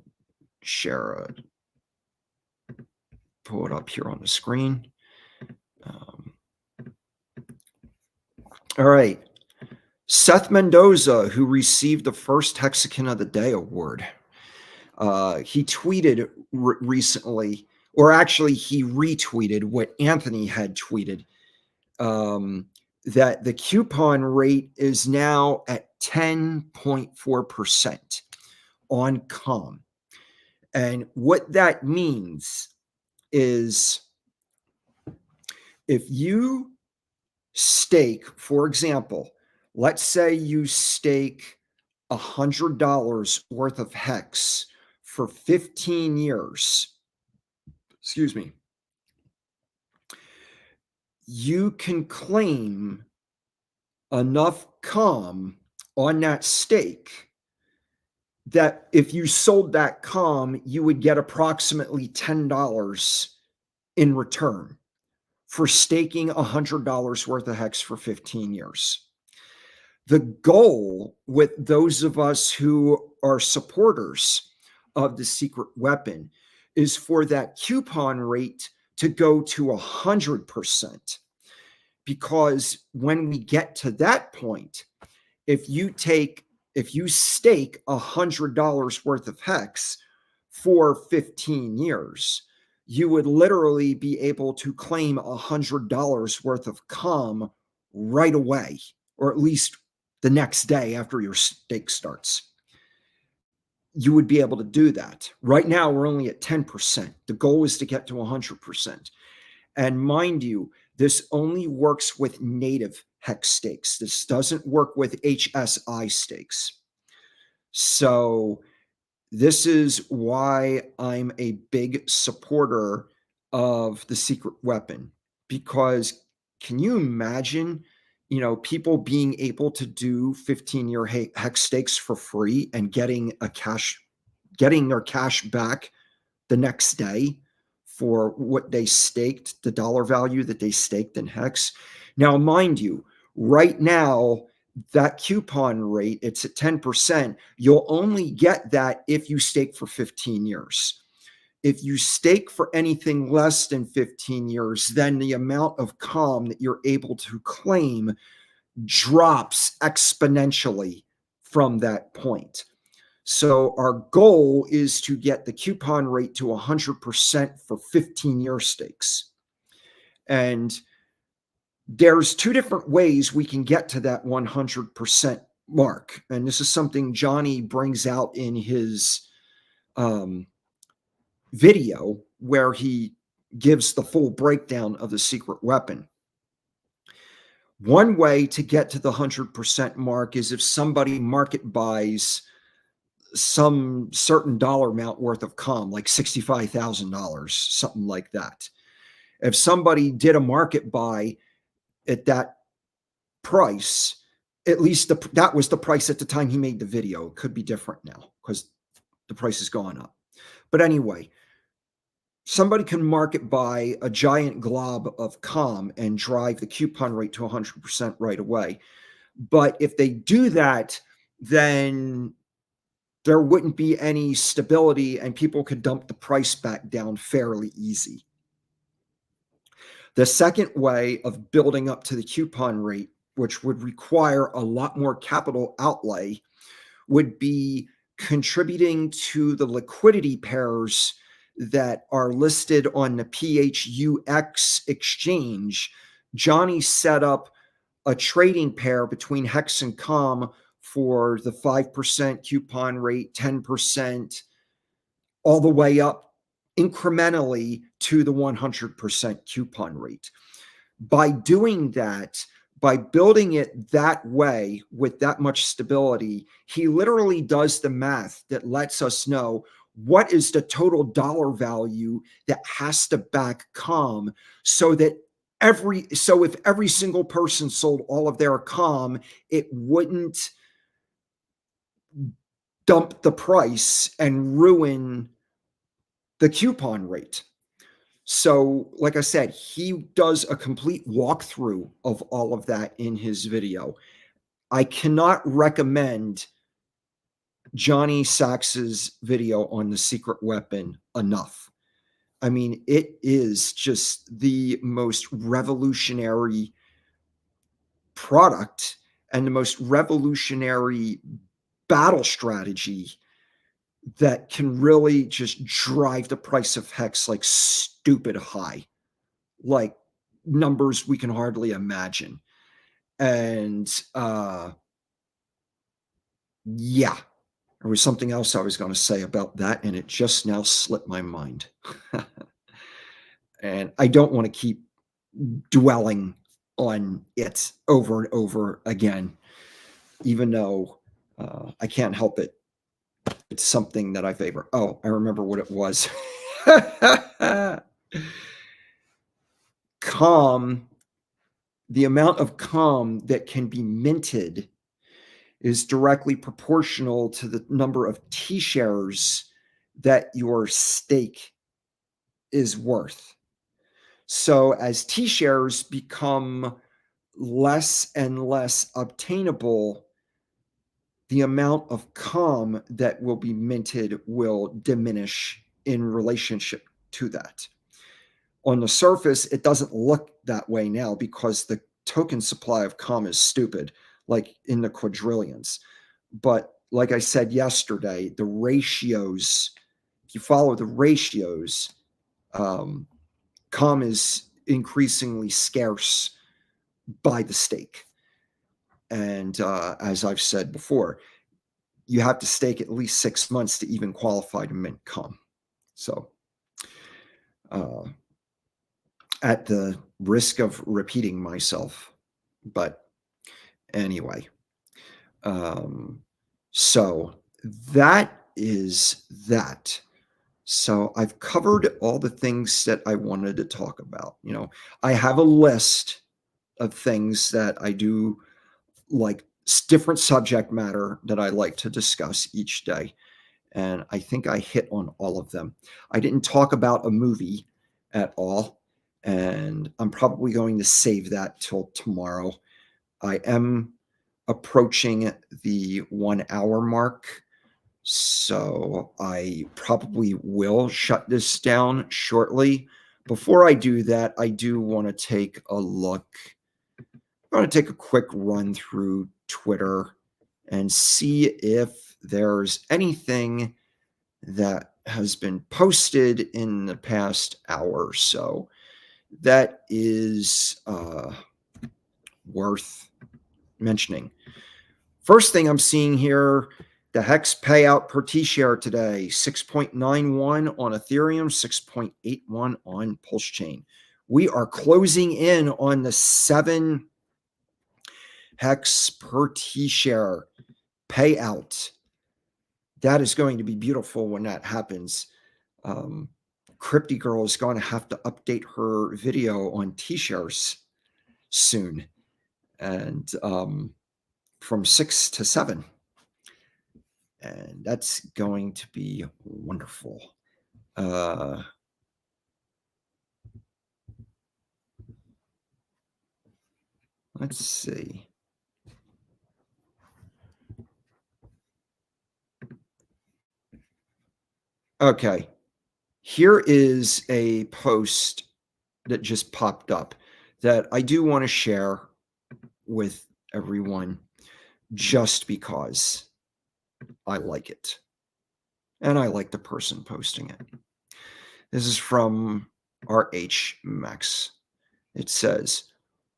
share pull it up here on the screen. All right. Seth Mendoza, who received the first Hexagon of the Day award. He tweeted recently, or actually he retweeted what Anthony had tweeted, that the coupon rate is now at 10.4% on COM. And what that means is if you stake, for example, let's say you stake $100 worth of HEX for 15 years, excuse me, you can claim enough COM on that stake that if you sold that COM, you would get approximately $10 in return for staking $100 worth of HEX for 15 years. The goal with those of us who are supporters of the Secret Weapon is for that coupon rate to go to 100%. Because when we get to that point, if you stake $100 worth of HEX for 15 years, you would literally be able to claim $100 worth of COM right away, or at least the next day after your stake starts. You would be able to do that. Right now, we're only at 10%. The goal is to get to 100%. And mind you, this only works with native HEX stakes. This doesn't work with HSI stakes. So this is why I'm a big supporter of the Secret Weapon, because can you imagine, people being able to do 15-year HEX stakes for free and getting their cash back the next day for what they staked, the dollar value that they staked in HEX. Now, mind you, right now, that coupon rate, it's at 10%. You'll only get that if you stake for 15 years. If you stake for anything less than 15 years, then the amount of COM that you're able to claim drops exponentially from that point. So our goal is to get the coupon rate to 100% for 15-year stakes. And there's two different ways we can get to that 100% mark. And this is something Johnny brings out in his video where he gives the full breakdown of the secret weapon. One way to get to the 100% mark is if somebody market buys some certain dollar amount worth of COM, like $65,000, something like that. If somebody did a market buy at that price, at least that was the price at the time he made the video. It could be different now because the price has gone up. But anyway, somebody can market buy a giant glob of COM and drive the coupon rate to 100% right away. But if they do that, then there wouldn't be any stability and people could dump the price back down fairly easy. The second way of building up to the coupon rate, which would require a lot more capital outlay, would be contributing to the liquidity pairs that are listed on the PHUX exchange. Johnny set up a trading pair between Hex and COM for the 5% coupon rate, 10%, all the way up incrementally to the 100% coupon rate. By doing that, by building it that way with that much stability, he literally does the math that lets us know what is the total dollar value that has to back COM so that if every single person sold all of their COM, it wouldn't dump the price and ruin the coupon rate. So, like I said, he does a complete walkthrough of all of that in his video. I cannot recommend Johnny Sachs's video on the secret weapon enough. I mean, it is just the most revolutionary product and the most revolutionary battle strategy that can really just drive the price of Hex like stupid high, like numbers we can hardly imagine. And yeah, there was something else I was going to say about that, and it just now slipped my mind. And I don't want to keep dwelling on it over and over again, even though I can't help it. It's something that I favor. Oh, I remember what it was. COM, the amount of COM that can be minted is directly proportional to the number of T-shares that your stake is worth. So as T-shares become less and less obtainable, the amount of COM that will be minted will diminish in relationship to that. On the surface, it doesn't look that way now because the token supply of COM is stupid, like in the quadrillions. But like I said yesterday, the ratios, if you follow the ratios, COM is increasingly scarce by the stake. And as I've said before, you have to stake at least 6 months to even qualify to mint COM. So at the risk of repeating myself, but anyway, so that is that. So I've covered all the things that I wanted to talk about. You know, I have a list of things that I do, like different subject matter that I like to discuss each day. And I think I hit on all of them. I didn't talk about a movie at all, and I'm probably going to save that till tomorrow. I am approaching the 1 hour mark. So I probably will shut this down shortly. Before I do that, I do want to take a look. I want to take a quick run through Twitter and see if there's anything that has been posted in the past hour or so that is worth mentioning. First thing I'm seeing here, the Hex payout per T-share today, 6.91 on Ethereum, 6.81 on Pulse Chain. We are closing in on the 7 Hex per T-share payout. That is going to be beautiful when that happens. Crypty Girl is going to have to update her video on T-shares soon, and from 6 to 7. And that's going to be wonderful. Let's see. Okay. Here is a post that just popped up that I do want to share with everyone just because I like it. And I like the person posting it. This is from RH Max. It says,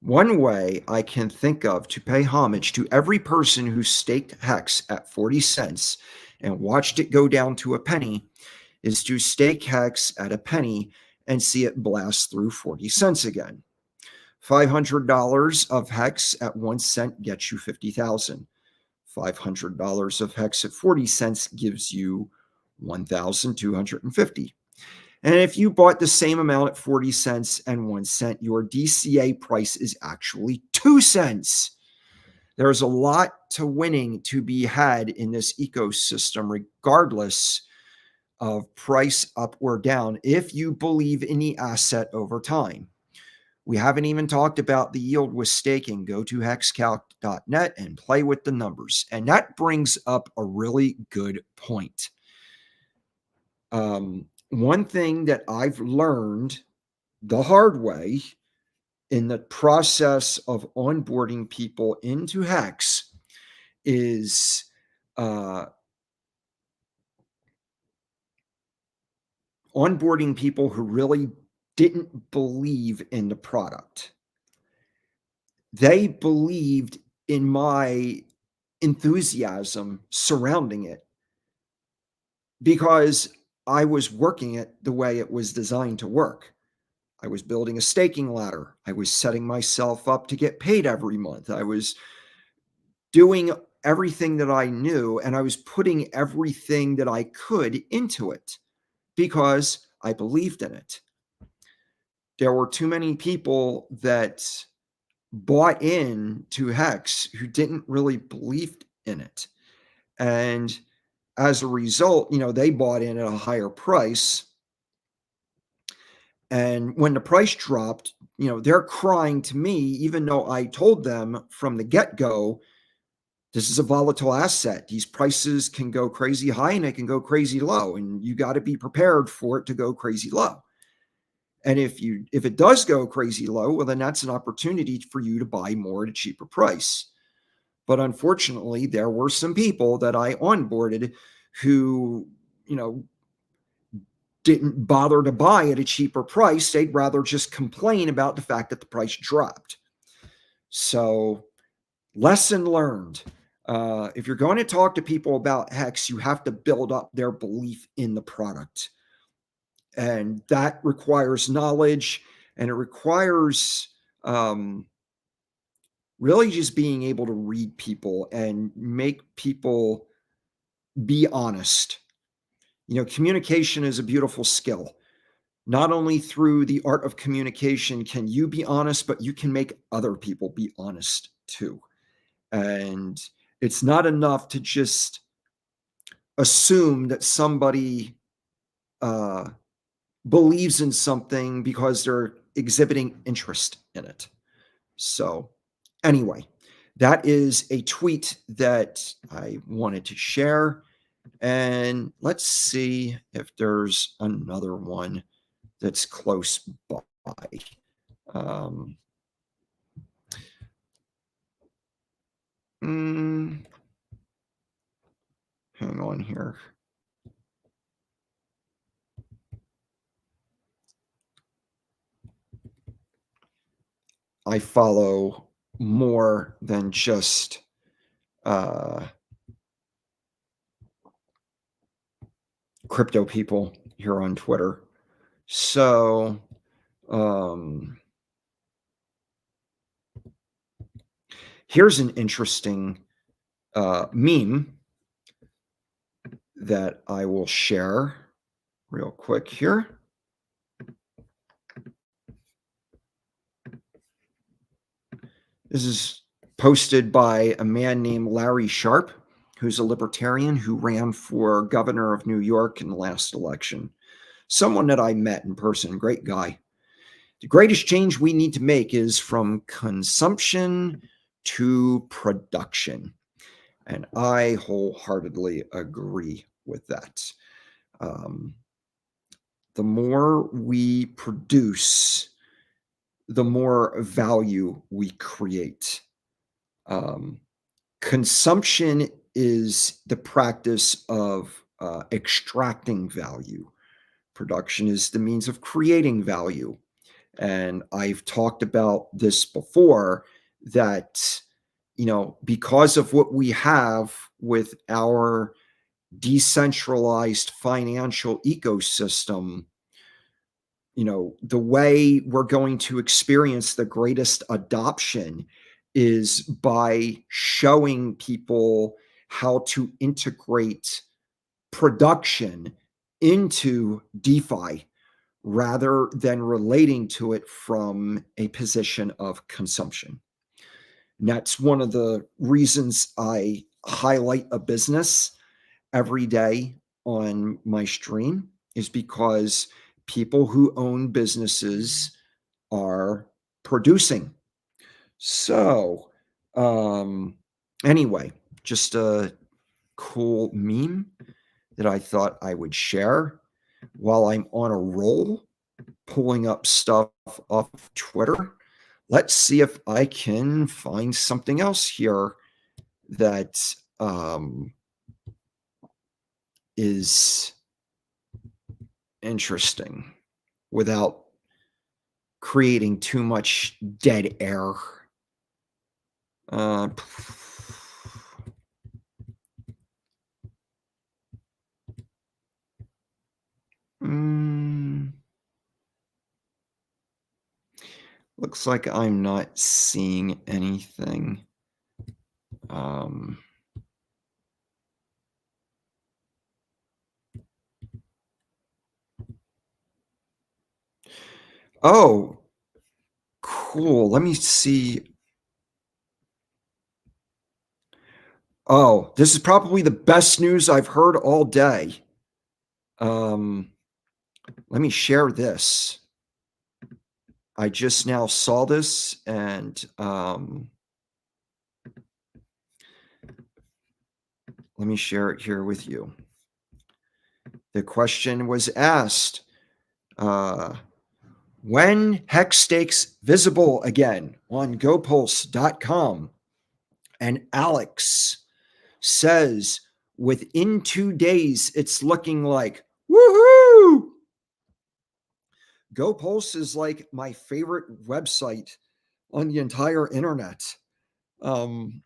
one way I can think of to pay homage to every person who staked Hex at 40 cents and watched it go down to a penny is to stake Hex at a penny and see it blast through 40 cents again. $500 of Hex at 1 cent gets you 50,000. $500 of Hex at 40 cents gives you 1,250. And if you bought the same amount at 40 cents and 1 cent, your DCA price is actually 2 cents. There's a lot to winning to be had in this ecosystem, regardless of price up or down, if you believe in the asset over time. We haven't even talked about the yield with staking. Go to hexcalc.net and play with the numbers. And that brings up a really good point. One thing that I've learned the hard way in the process of onboarding people into Hex is onboarding people who really didn't believe in the product. They believed in my enthusiasm surrounding it because I was working it the way it was designed to work. I was building a staking ladder. I was setting myself up to get paid every month. I was doing everything that I knew, and I was putting everything that I could into it because I believed in it. There were too many people that bought in to Hex who didn't really believe in it. And as a result, they bought in at a higher price. And when the price dropped, they're crying to me, even though I told them from the get-go, this is a volatile asset. These prices can go crazy high and they can go crazy low, and you got to be prepared for it to go crazy low. And if it does go crazy low, well, then that's an opportunity for you to buy more at a cheaper price. But unfortunately, there were some people that I onboarded who, didn't bother to buy at a cheaper price. They'd rather just complain about the fact that the price dropped. So, lesson learned. If you're going to talk to people about Hex, you have to build up their belief in the product. And that requires knowledge, and it requires really just being able to read people and make people be honest. Communication is a beautiful skill. Not only through the art of communication can you be honest, but you can make other people be honest too. And it's not enough to just assume that somebody believes in something because they're exhibiting interest in it. So anyway, that is a tweet that I wanted to share. And let's see if there's another one that's close by. Um, mm, hang on here. I follow more than just uh, crypto people here on Twitter. So, um, here's an interesting meme that I will share real quick here. This is posted by a man named Larry Sharp, who's a libertarian who ran for governor of New York in the last election. Someone that I met in person, great guy. The greatest change we need to make is from consumption to production. And I wholeheartedly agree with that. Um, the more we produce, the more value we create. Um, Consumption is the practice of extracting value. Production is the means of creating value. And I've talked about this before that, because of what we have with our decentralized financial ecosystem, the way we're going to experience the greatest adoption is by showing people how to integrate production into DeFi rather than relating to it from a position of consumption. And that's one of the reasons I highlight a business every day on my stream, is because people who own businesses are producing. So, anyway, just a cool meme that I thought I would share while I'm on a roll, pulling up stuff off of Twitter. Let's see if I can find something else here that is interesting without creating too much dead air. Uh, mm, looks like I'm not seeing anything. Oh, cool. Let me see. Oh, this is probably the best news I've heard all day. Let me share this. I just now saw this, and let me share it here with you. The question was asked, when Hex Stakes visible again on GoPulse.com? And Alex says, within 2 days, it's looking like, woohoo! GoPulse is like my favorite website on the entire internet. I'm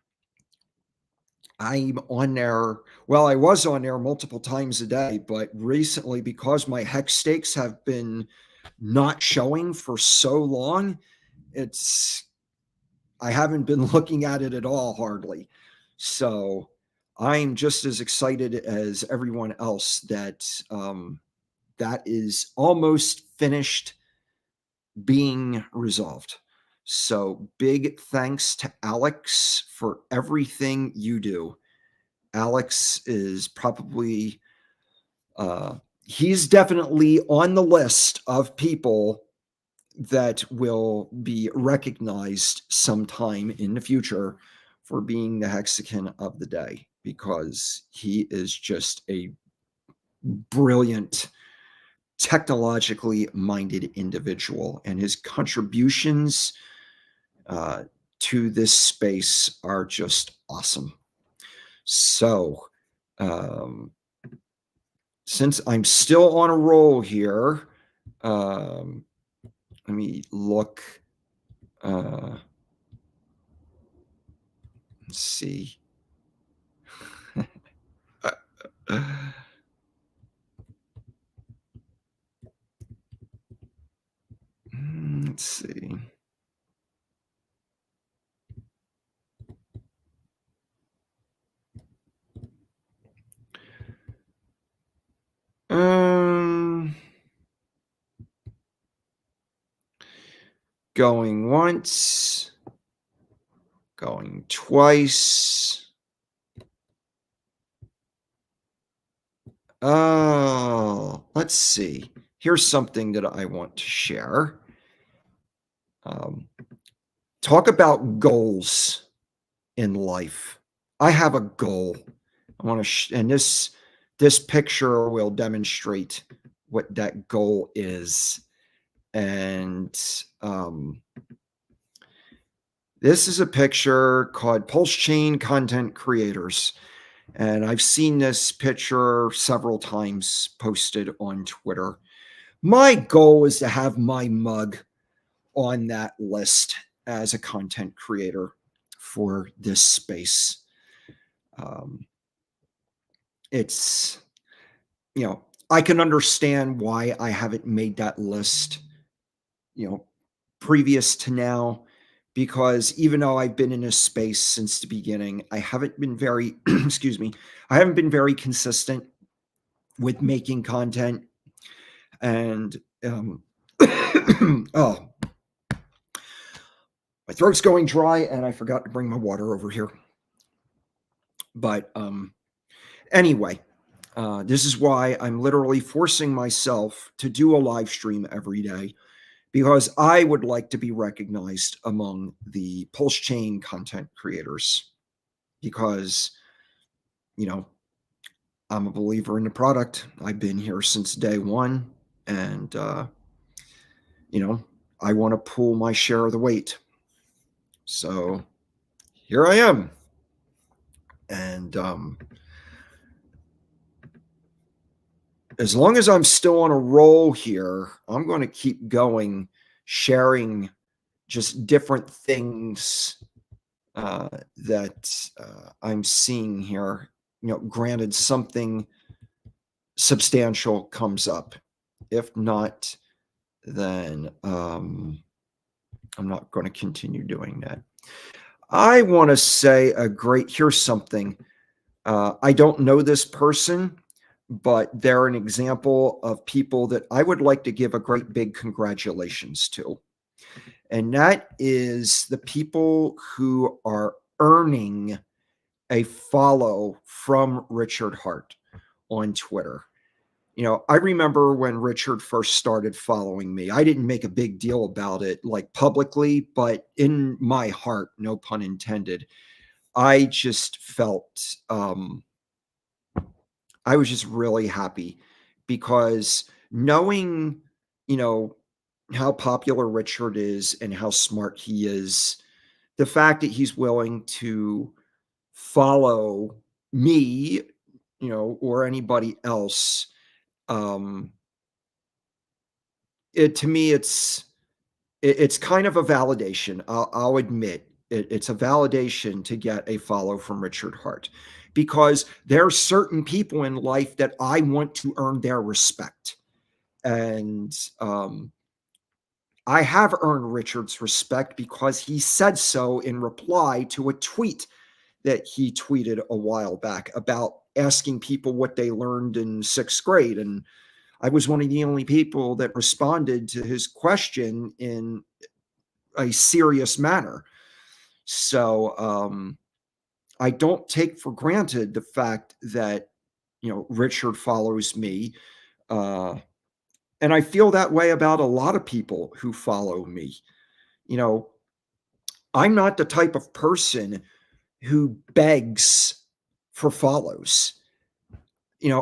on there. Well, I was on there multiple times a day, but recently, because my Hex Stakes have been not showing for so long, I haven't been looking at it at all, hardly. So I'm just as excited as everyone else that that is almost finished being resolved. So big thanks to Alex for everything you do. Alex is probably, he's definitely on the list of people that will be recognized sometime in the future for being the Hexican of the day because he is just a brilliant, technologically minded individual, and his contributions uh, to this space are just awesome. So, um, since I'm still on a roll here, um, let me look. Let's see. Let's see. Um, Going once, going twice. Oh, let's see. Here's something that I want to share. Um, Talk about goals in life. I have a goal. I want to, and this picture will demonstrate what that goal is. And this is a picture called Pulse Chain Content Creators. And I've seen this picture several times posted on Twitter. My goal is to have my mug on that list as a content creator for this space. Um, it's, I can understand why I haven't made that list, previous to now, because even though I've been in this space since the beginning, I haven't been very, excuse me, I haven't been very consistent with making content. And, oh, my throat's going dry and I forgot to bring my water over here. But anyway, this is why I'm literally forcing myself to do a live stream every day because I would like to be recognized among the Pulse Chain content creators because, I'm a believer in the product. I've been here since day one and, I want to pull my share of the weight. So here I am. And as long as I'm still on a roll here, I'm going to keep going, sharing just different things that I'm seeing here. Granted, something substantial comes up. If not, then I'm not going to continue doing that. I want to say here's something. I don't know this person, but they're an example of people that I would like to give a great big congratulations to. And that is the people who are earning a follow from Richard Hart on Twitter. I remember when Richard first started following me. I didn't make a big deal about it like publicly, but in my heart, no pun intended, I just felt I was just really happy because knowing, how popular Richard is and how smart he is, the fact that he's willing to follow me, or anybody else, um, to me, it's kind of a validation. I'll admit it's a validation to get a follow from Richard Hart because there are certain people in life that I want to earn their respect. And I have earned Richard's respect because he said so in reply to a tweet that he tweeted a while back about asking people what they learned in sixth grade. And I was one of the only people that responded to his question in a serious manner. So I don't take for granted the fact that, Richard follows me. And I feel that way about a lot of people who follow me. You know, I'm not the type of person who begs for follows.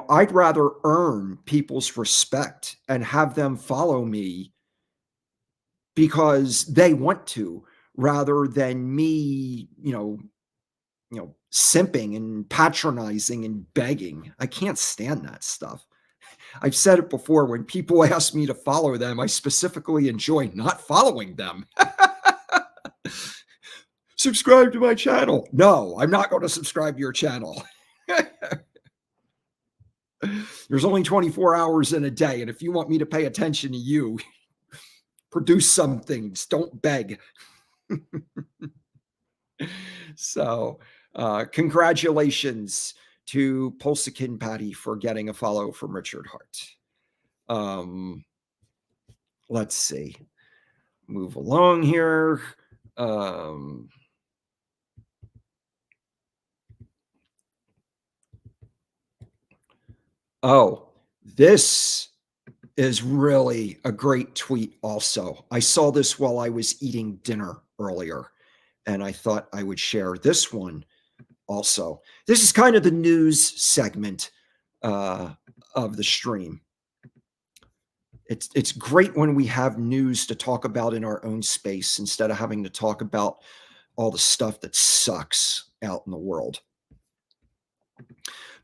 I'd rather earn people's respect and have them follow me because they want to, rather than me, simping and patronizing and begging. I can't stand that stuff. I've said it before, when people ask me to follow them, I specifically enjoy not following them. Subscribe to my channel. No, I'm not going to subscribe to your channel. There's only 24 hours in a day, and if you want me to pay attention to you, produce some things. Don't beg. So, congratulations to Pulsikin Patty for getting a follow from Richard Hart. Let's see. Move along here. Oh, this is really a great tweet also. I saw this while I was eating dinner earlier, and I thought I would share this one also. This is kind of the news segment of the stream. It's great when we have news to talk about in our own space instead of having to talk about all the stuff that sucks out in the world.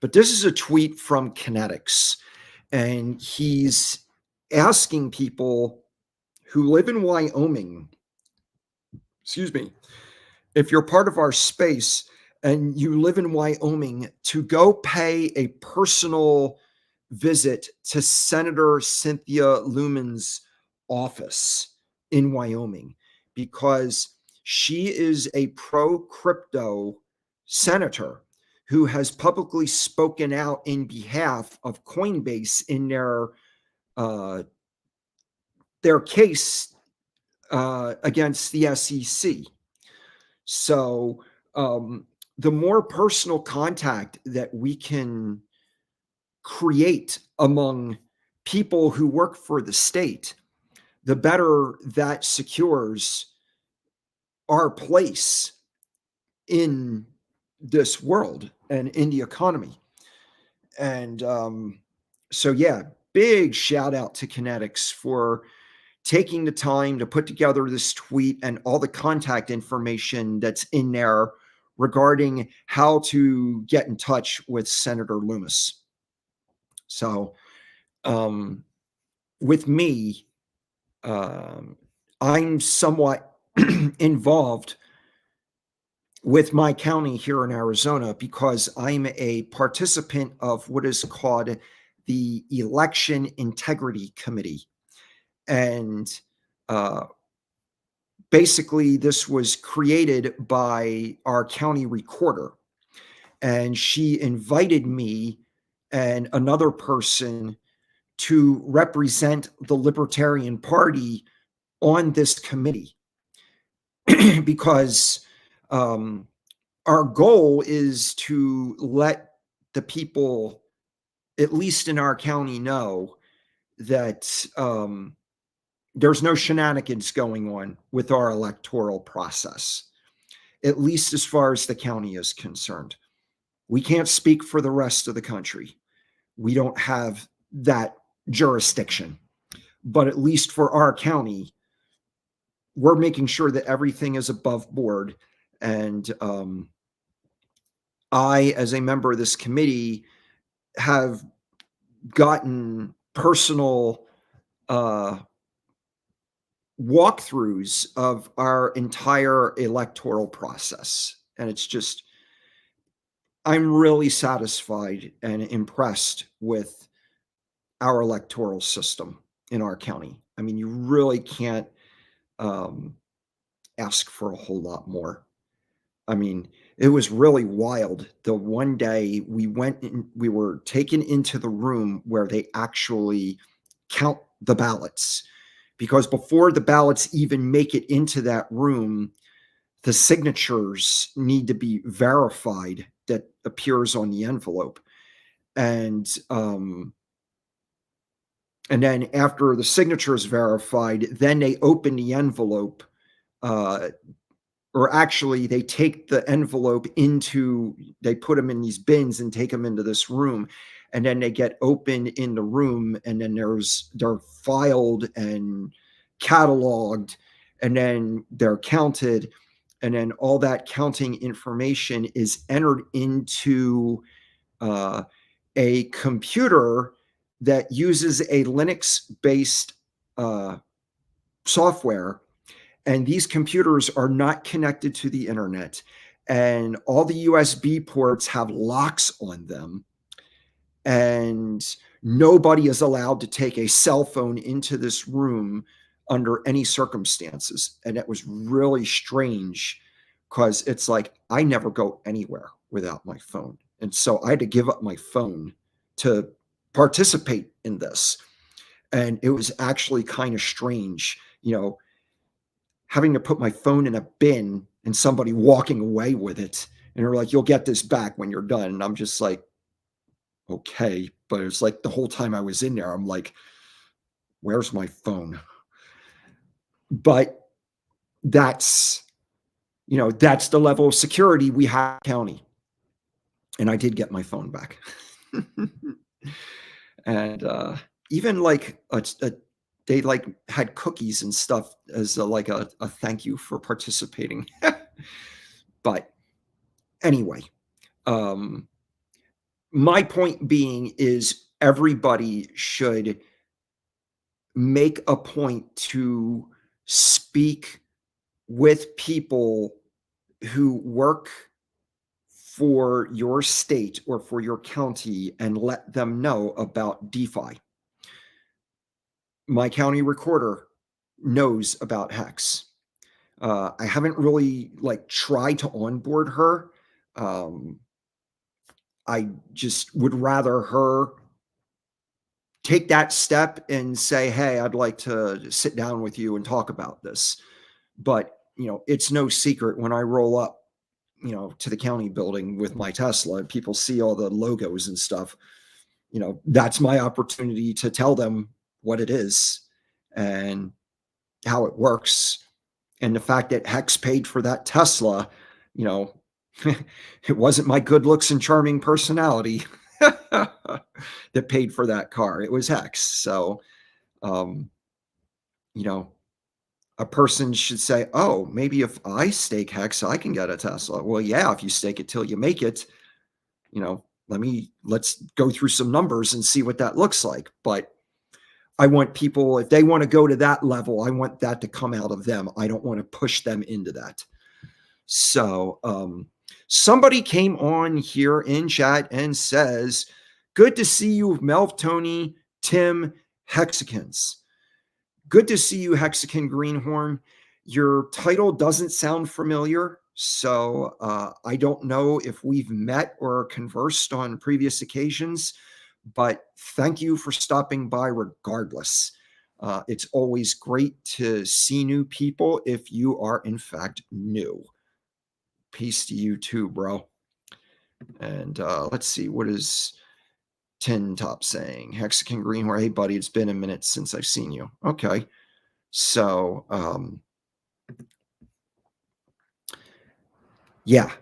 But this is a tweet from Kinetics, and he's asking people who live in Wyoming, excuse me, if you're part of our space and you live in Wyoming, to go pay a personal visit to Senator Cynthia Lumen's office in Wyoming, because she is a pro-crypto senator who has publicly spoken out in behalf of Coinbase in their case against the SEC. So the more personal contact that we can create among people who work for the state, the better that secures our place in this world and in the economy. And so, yeah, big shout out to Kinetics for taking the time to put together this tweet and all the contact information that's in there regarding how to get in touch with Senator Lummis. So, with me, I'm somewhat involved with my county here in Arizona because I'm a participant of what is called the Election Integrity Committee. And basically, this was created by our county recorder. And she invited me and another person to represent the Libertarian Party on this committee because our goal is to let the people, at least in our county, know that there's no shenanigans going on with our electoral process, at least as far as the county is concerned. We can't speak for the rest of the country. We don't have that jurisdiction. But at least for our county, we're making sure that everything is above board. And I, as a member of this committee, have gotten personal walkthroughs of our entire electoral process. And it's just, I'm really satisfied and impressed with our electoral system in our county. I mean, you really can't ask for a whole lot more. I mean, it was really wild. The one day we were taken into the room where they actually count the ballots, because before the ballots even make it into that room, the signatures need to be verified that appears on the envelope. And then after the signature is verified, then they open the envelope or actually they take the envelope into, they put them in these bins and take them into this room, and then they get open in the room, and then they're filed and cataloged, and then they're counted, and then all that counting information is entered into uh, a computer that uses a Linux based uh, software, and these computers are not connected to the internet, and all the USB ports have locks on them, and nobody is allowed to take a cell phone into this room under any circumstances. And it was really strange because it's like I never go anywhere without my phone, and so I had to give up my phone to participate in this. And it was actually kind of strange, having to put my phone in a bin and somebody walking away with it. And they're like, "You'll get this back when you're done." And I'm just like, okay. But it's like the whole time I was in there, I'm like, where's my phone? But that's, that's the level of security we have in the county. And I did get my phone back. And even like they like had cookies and stuff as like a thank you for participating. But anyway, um, my point being is everybody should make a point to speak with people who work for your state or for your county and let them know about DeFi. My county recorder knows about Hex. I haven't really like tried to onboard her. Um, I just would rather her take that step and say, "Hey, I'd like to sit down with you and talk about this." But, it's no secret when I roll up, to the county building with my Tesla and people see all the logos and stuff, that's my opportunity to tell them what it is and how it works. And the fact that Hex paid for that Tesla, you know, it wasn't my good looks and charming personality that paid for that car. It was Hex. So, um, you know, a person should say, "Oh, maybe if I stake Hex, I can get a Tesla." Well, yeah, if you stake it till you make it, let's go through some numbers and see what that looks like. But I want people, if they want to go to that level, I want that to come out of them. I don't want to push them into that. So, somebody came on here in chat and says, "Good to see you, Melv, Tony, Tim, Hexicans." Good to see you, Hexagon Greenhorn. Your title doesn't sound familiar, so I don't know if we've met or conversed on previous occasions, but thank you for stopping by regardless. It's always great to see new people if you are, in fact, new. Peace to you too, bro. And let's see, what is Tin Top saying? Hexagon Greenhorn, hey, buddy, it's been a minute since I've seen you. Okay. So, yeah.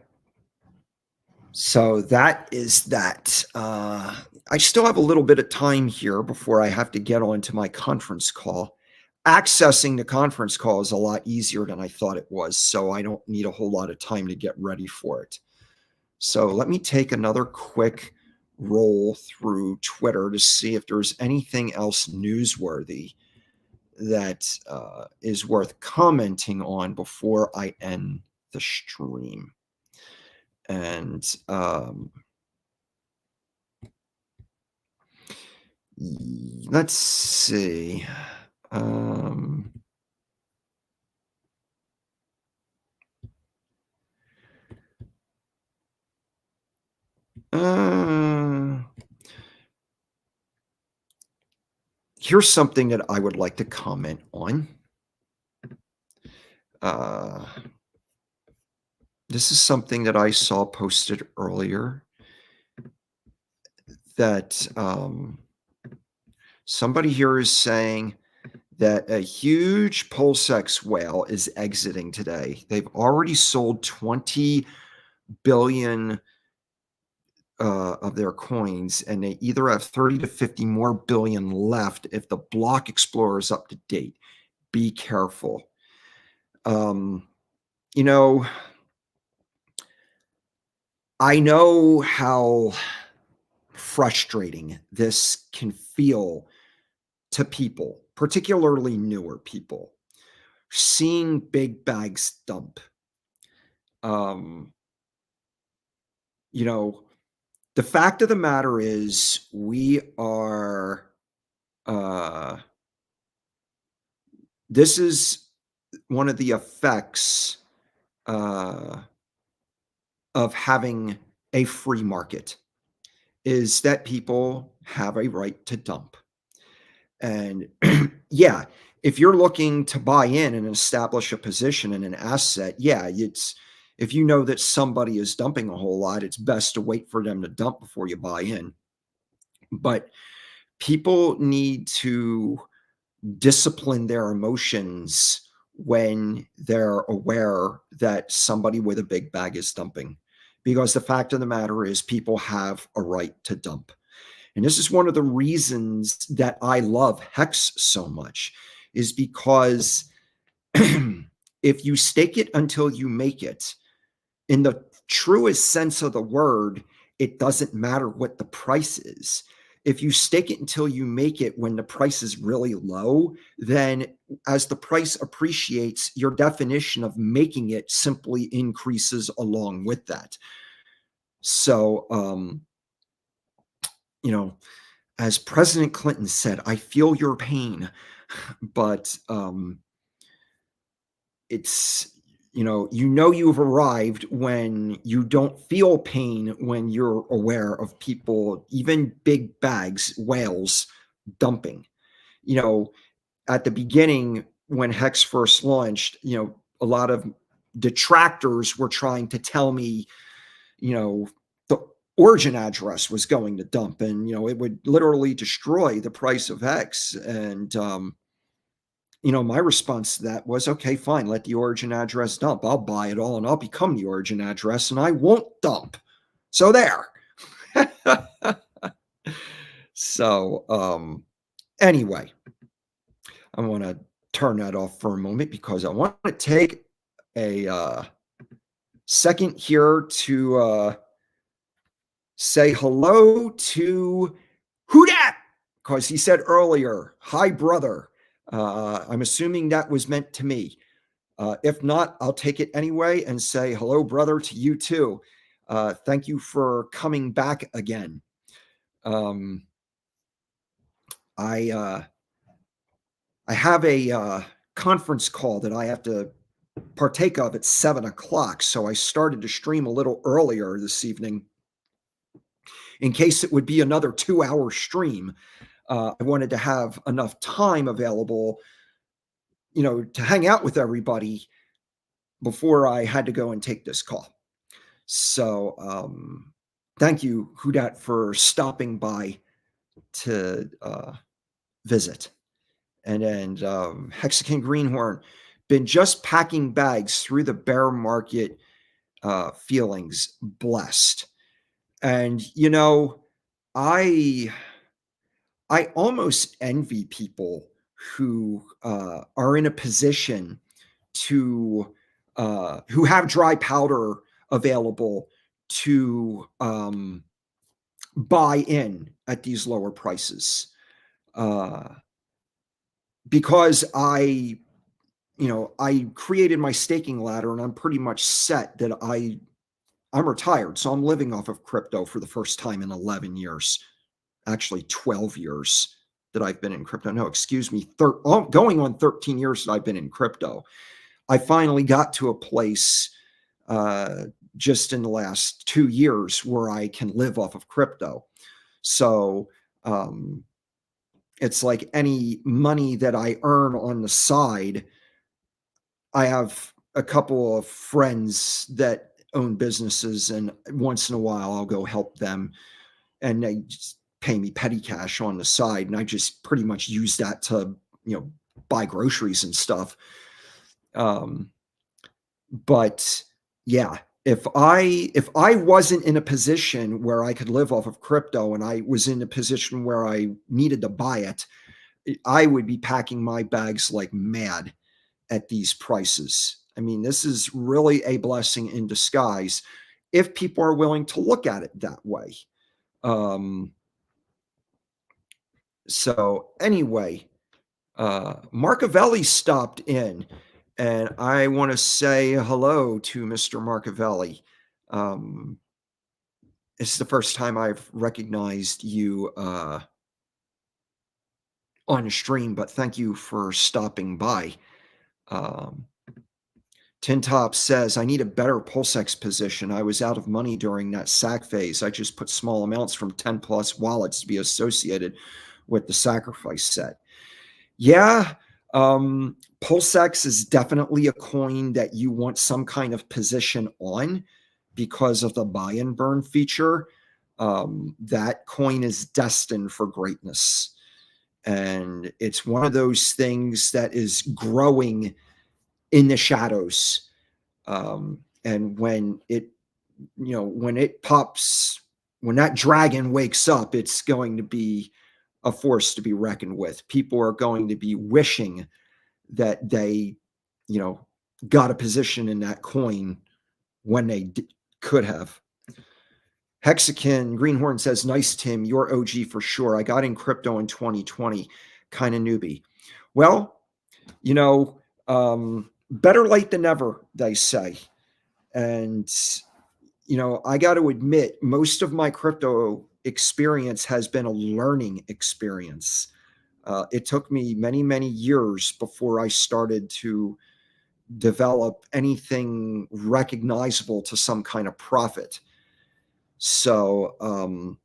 So that is that. I still have a little bit of time here before I have to get on to my conference call. Accessing the conference call is a lot easier than I thought it was, so I don't need a whole lot of time to get ready for it. So let me take another quick roll through Twitter to see if there's anything else newsworthy that is worth commenting on before I end the stream. And let's see. Here's something that I would like to comment on. This is something that I saw posted earlier that somebody here is saying that a huge Pulsex whale is exiting today. They've already sold 20 billion of their coins, and they either have 30 to 50 more billion left if the Block Explorer is up to date. Be careful. Um, you know, I know how frustrating this can feel to people, particularly newer people, seeing big bags dump. Um, you know, the fact of the matter is we are uh this is one of the effects uh of having a free market is that people have a right to dump. And yeah, if you're looking to buy in and establish a position in an asset, yeah, it's if you know that somebody is dumping a whole lot, it's best to wait for them to dump before you buy in. But people need to discipline their emotions when they're aware that somebody with a big bag is dumping. Because the fact of the matter is, people have a right to dump. And this is one of the reasons that I love Hex so much, is because if you stake it until you make it, in the truest sense of the word, it doesn't matter what the price is. If you stake it until you make it when the price is really low, then as the price appreciates, your definition of making it simply increases along with that. So, you know, as President Clinton said, I feel your pain, but it's you've arrived when you don't feel pain, when you're aware of people, even big bags, whales dumping. You know, at the beginning when Hex first launched, a lot of detractors were trying to tell me, the origin address was going to dump, and it would literally destroy the price of Hex. And my response to that was, okay, fine, let the origin address dump. I'll buy it all and I'll become the origin address and I won't dump. So there. So anyway, I want to turn that off for a moment because I want to take a second here to say hello to Who Dat, because he said earlier, hi, brother. I'm assuming that was meant to me. If not, I'll take it anyway and say hello, brother, to you too. Thank you for coming back again. I have a conference call that I have to partake of at 7 o'clock, so I started to stream a little earlier this evening in case it would be another 2-hour stream. I wanted to have enough time available, to hang out with everybody before I had to go and take this call. So thank you, Hudat, for stopping by to visit. And then Hexagon Greenhorn, been just packing bags through the bear market feelings, blessed. And, I almost envy people who are in a position to who have dry powder available to buy in at these lower prices, because I created my staking ladder and I'm pretty much set that I'm retired, so I'm living off of crypto for the first time in 11 years, actually 12 years that I've been in crypto. No, excuse me, going on 13 years that I've been in crypto. I finally got to a place just in the last 2 years where I can live off of crypto. So it's like any money that I earn on the side. I have a couple of friends that own businesses, and once in a while I'll go help them, and they just pay me petty cash on the side, and I just pretty much use that to buy groceries and stuff. Um, but yeah, if I wasn't in a position where I could live off of crypto and I was in a position where I needed to buy it, I would be packing my bags like mad at these prices. I mean, this is really a blessing in disguise if people are willing to look at it that way. Um, so anyway, Marcavelli stopped in, and I want to say hello to Mr. Marcavelli. Um, it's the first time I've recognized you on a stream, but thank you for stopping by. Um, Tin Top says, I need a better PulseX position. I was out of money during that SAC phase. I just put small amounts from 10 plus wallets to be associated with the sacrifice set. Yeah, PulseX is definitely a coin that you want some kind of position on because of the buy and burn feature. That coin is destined for greatness. And it's one of those things that is growing in the shadows. And when it pops, when that dragon wakes up, it's going to be a force to be reckoned with. People are going to be wishing that they, you know, got a position in that coin when they could have. Hexakin Greenhorn says, nice, Tim. You're OG for sure. I got in crypto in 2020, kind of newbie. Well, you know, better late than never, they say. And, you know, I got to admit, most of my crypto experience has been a learning experience. It took me many, many years before I started to develop anything recognizable to some kind of profit. So,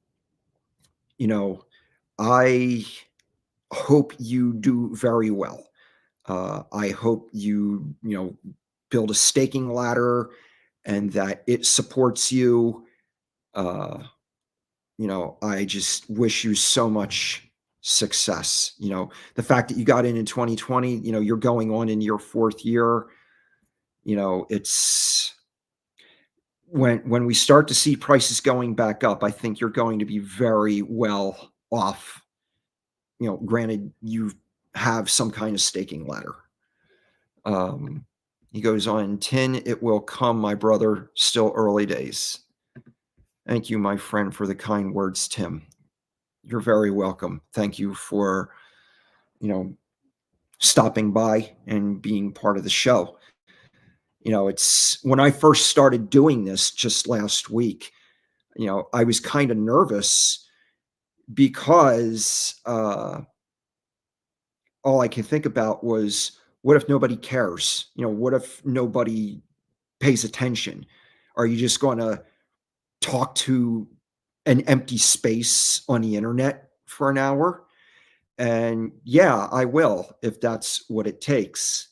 you know, I hope you do very well. I hope you build a staking ladder and that it supports you. I just wish you so much success. The fact that you got in 2020, you're going on in your fourth year. It's when we start to see prices going back up, I think you're going to be very well off. Granted, you have some kind of staking ladder. He goes on, 10, it will come, my brother, still early days. Thank you, my friend, for the kind words, Tim. You're very welcome. Thank you for, stopping by and being part of the show. It's when I first started doing this just last week, I was kind of nervous because all I could think about was, what if nobody cares? What if nobody pays attention? Are you just going to talk to an empty space on the internet for an hour? And yeah, I will, if that's what it takes,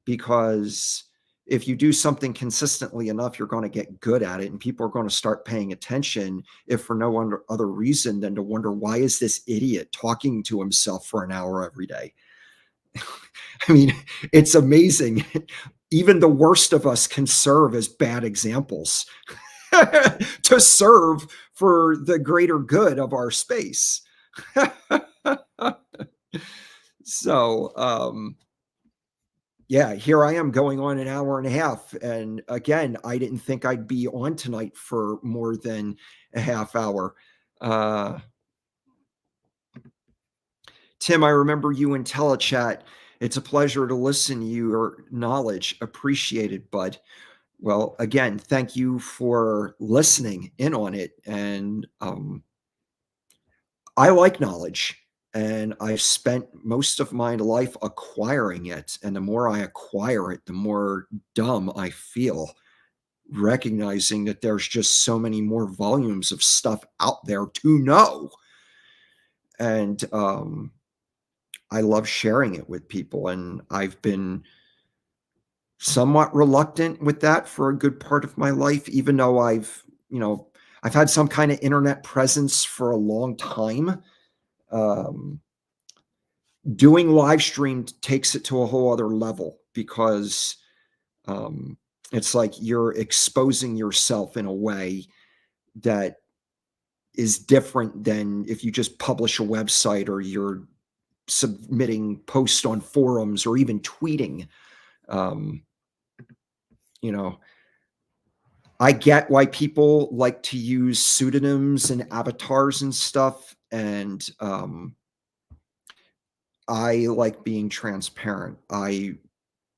because if you do something consistently enough, you're going to get good at it, and people are going to start paying attention, if for no other reason than to wonder, why is this idiot talking to himself for an hour every day? I mean, it's amazing. Even the worst of us can serve as bad examples to serve for the greater good of our space. So, yeah, here I am going on an hour and a half. And again, I didn't think I'd be on tonight for more than a half hour. Tim, I remember you in telechat. It's a pleasure to listen to your knowledge. Appreciated, bud. Well, again, thank you for listening in on it. And I like knowledge, and I've spent most of my life acquiring it. And the more I acquire it, the more dumb I feel, recognizing that there's just so many more volumes of stuff out there to know. And I love sharing it with people. And I've been somewhat reluctant with that for a good part of my life, even though I've had some kind of internet presence for a long time. doing live stream takes it to a whole other level because it's like you're exposing yourself in a way that is different than if you just publish a website or you're submitting posts on forums or even tweeting. Um, you know, I get why people like to use pseudonyms and avatars and stuff, and I like being transparent. I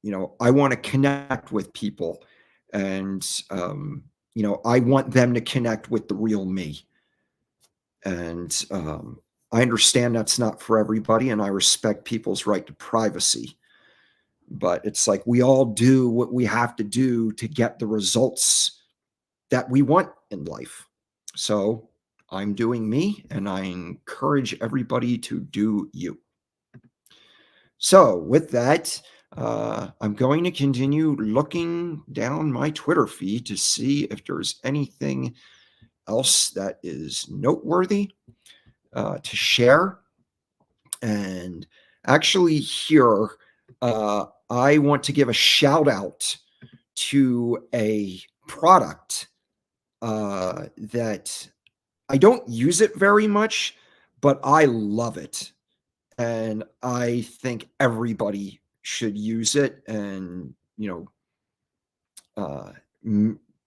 want to connect with people, and I want them to connect with the real me. And I understand that's not for everybody, and I respect people's right to privacy. But it's like we all do what we have to do to get the results that we want in life. So I'm doing me, and I encourage everybody to do you. So with that, I'm going to continue looking down my Twitter feed to see if there's anything else that is noteworthy to share. And actually, here, I want to give a shout out to a product that I don't use it very much, but I love it. And I think everybody should use it and, uh,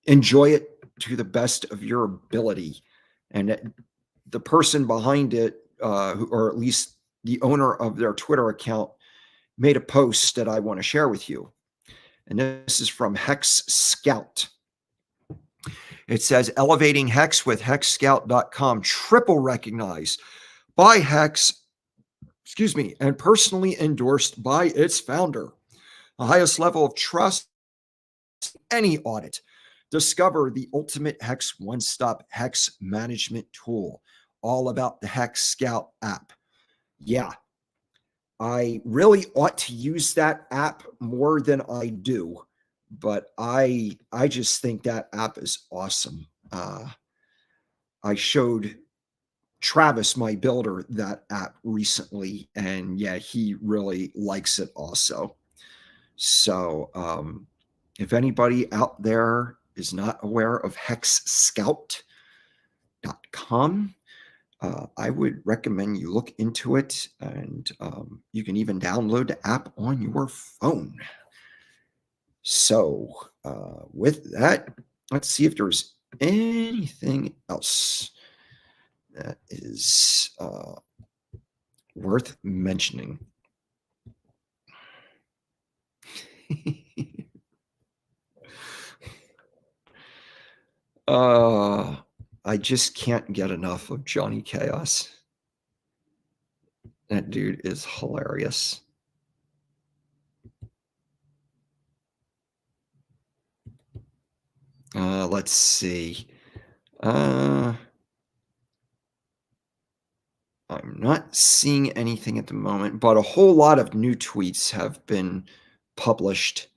enjoy it to the best of your ability. And the person behind it, or at least the owner of their Twitter account, made a post that I want to share with you. And this is from Hex Scout. It says, elevating Hex with hexscout.com, triple recognized by Hex, and personally endorsed by its founder. The highest level of trust, any audit. Discover the ultimate Hex one-stop Hex management tool, all about the Hex Scout app. Yeah, I really ought to use that app more than I do, but I just think that app is awesome. I showed Travis, my builder, that app recently, and yeah, he really likes it also. So if anybody out there is not aware of hexscout.com, I would recommend you look into it, and you can even download the app on your phone. So with that, let's see if there's anything else that is worth mentioning. I just can't get enough of Johnny Chaos. That dude is hilarious. Let's see. I'm not seeing anything at the moment, but a whole lot of new tweets have been published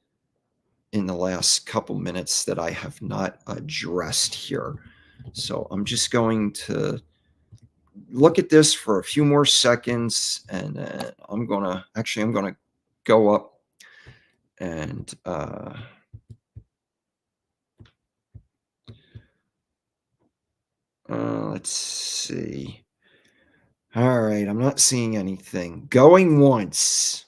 in the last couple minutes that I have not addressed here. So I'm just going to look at this for a few more seconds, and I'm gonna go up and let's see. All right, I'm not seeing anything. Going once,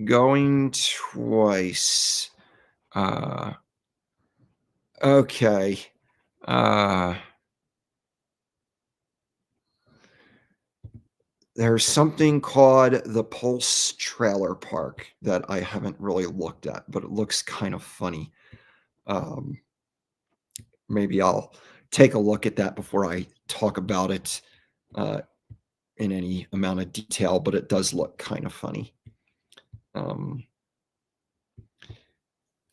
going twice. Okay. There's something called the Pulse Trailer Park that I haven't really looked at, but it looks kind of funny. Maybe I'll take a look at that before I talk about it in any amount of detail, but it does look kind of funny.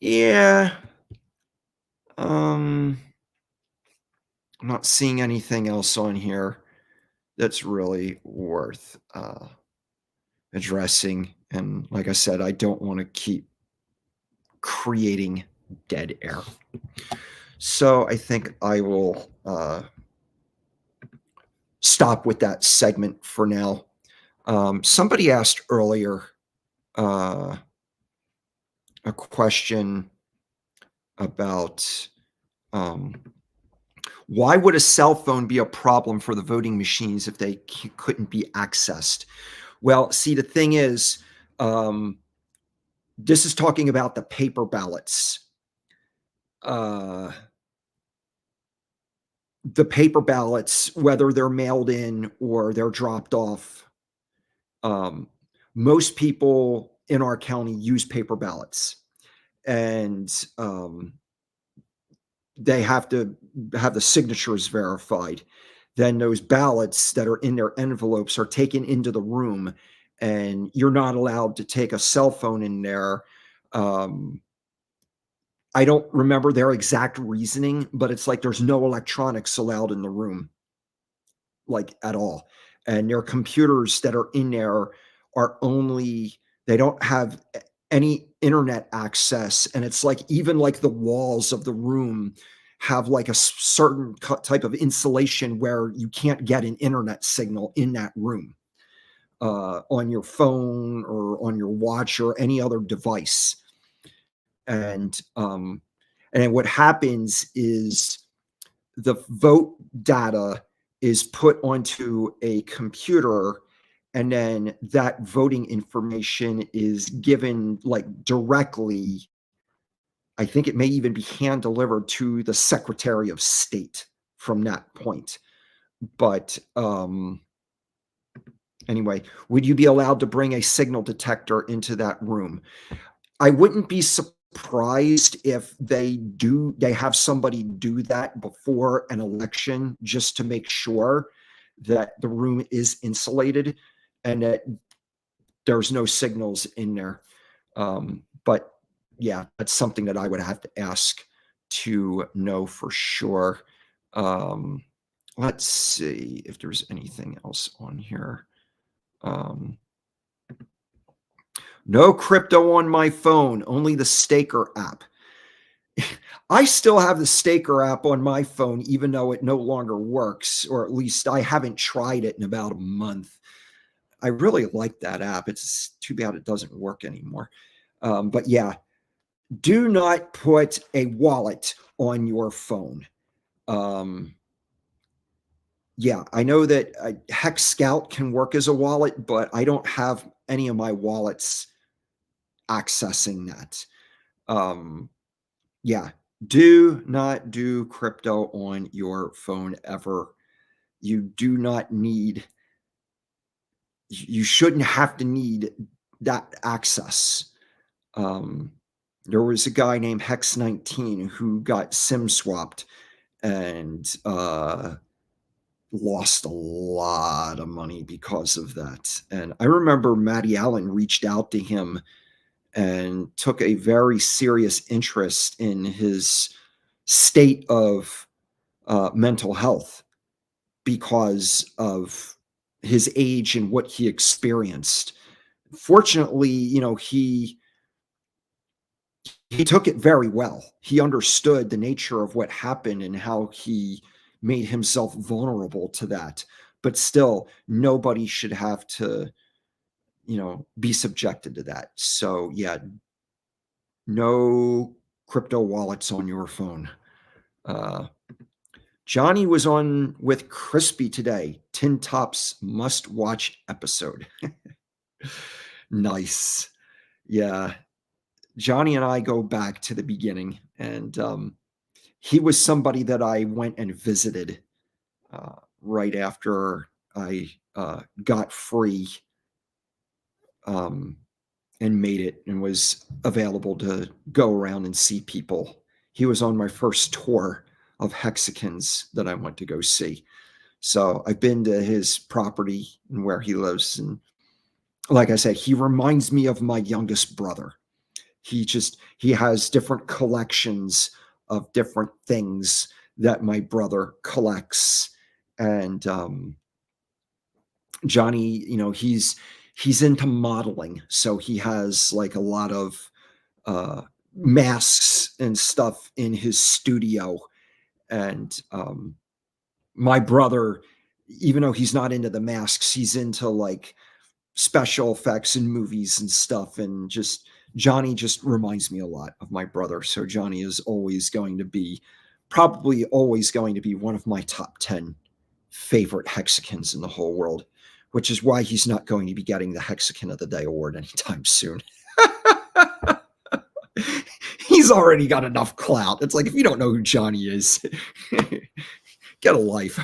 Yeah. I'm not seeing anything else on here that's really worth addressing. And like I said, I don't want to keep creating dead air. So I think I will stop with that segment for now. Somebody asked earlier uh, a question about um, why would a cell phone be a problem for the voting machines if they couldn't be accessed? Well, see, the thing is, um, this is talking about the paper ballots. Uh, the paper ballots, whether they're mailed in or they're dropped off, um, most people in our county use paper ballots, and they have to have the signatures verified. Then those ballots that are in their envelopes are taken into the room, and you're not allowed to take a cell phone in there. Um, I don't remember their exact reasoning, but it's like there's no electronics allowed in the room, like at all. And their computers that are in there are only, they don't have any internet access. And it's like, even like the walls of the room have like a certain type of insulation where you can't get an internet signal in that room, on your phone or on your watch or any other device. And then what happens is the vote data is put onto a computer, and then that voting information is given like directly. I think it may even be hand delivered to the Secretary of State from that point. But anyway, would you be allowed to bring a signal detector into that room? I wouldn't be surprised if they have somebody do that before an election just to make sure that the room is insulated and that there's no signals in there. But yeah, that's something that I would have to ask to know for sure. Um, let's see if there's anything else on here. No crypto on my phone, only the Staker app. I still have the Staker app on my phone, even though it no longer works, or at least I haven't tried it in about a month. I really like that app. It's too bad it doesn't work anymore. But yeah, do not put a wallet on your phone. Yeah, I know that Hex Scout can work as a wallet, but I don't have any of my wallets accessing that. Yeah, do not do crypto on your phone ever. You do not need, you shouldn't have to need that access. Um, there was a guy named Hex19 who got SIM swapped and lost a lot of money because of that. And I remember Matty Allen reached out to him and took a very serious interest in his state of mental health because of his age and what he experienced. Fortunately, he took it very well. He understood the nature of what happened and how he made himself vulnerable to that. But still, nobody should have to, be subjected to that. So yeah, no crypto wallets on your phone. Johnny was on with Crispy today. Tin Top's must-watch episode. Nice. Yeah. Johnny and I go back to the beginning, and he was somebody that I went and visited right after I got free, and made it and was available to go around and see people. He was on my first tour of Hexicans that I went to go see. So I've been to his property and where he lives. And like I said, he reminds me of my youngest brother. He has different collections of different things that my brother collects. And Johnny, he's into modeling. So he has like a lot of masks and stuff in his studio. And my brother, even though he's not into the masks, he's into like special effects in movies and stuff. And just Johnny just reminds me a lot of my brother. So Johnny is always going to be, probably always going to be one of my top 10 favorite Hexicans in the whole world, which is why he's not going to be getting the Hexican of the Day award anytime soon. He's already got enough clout. It's like, if you don't know who Johnny is, get a life.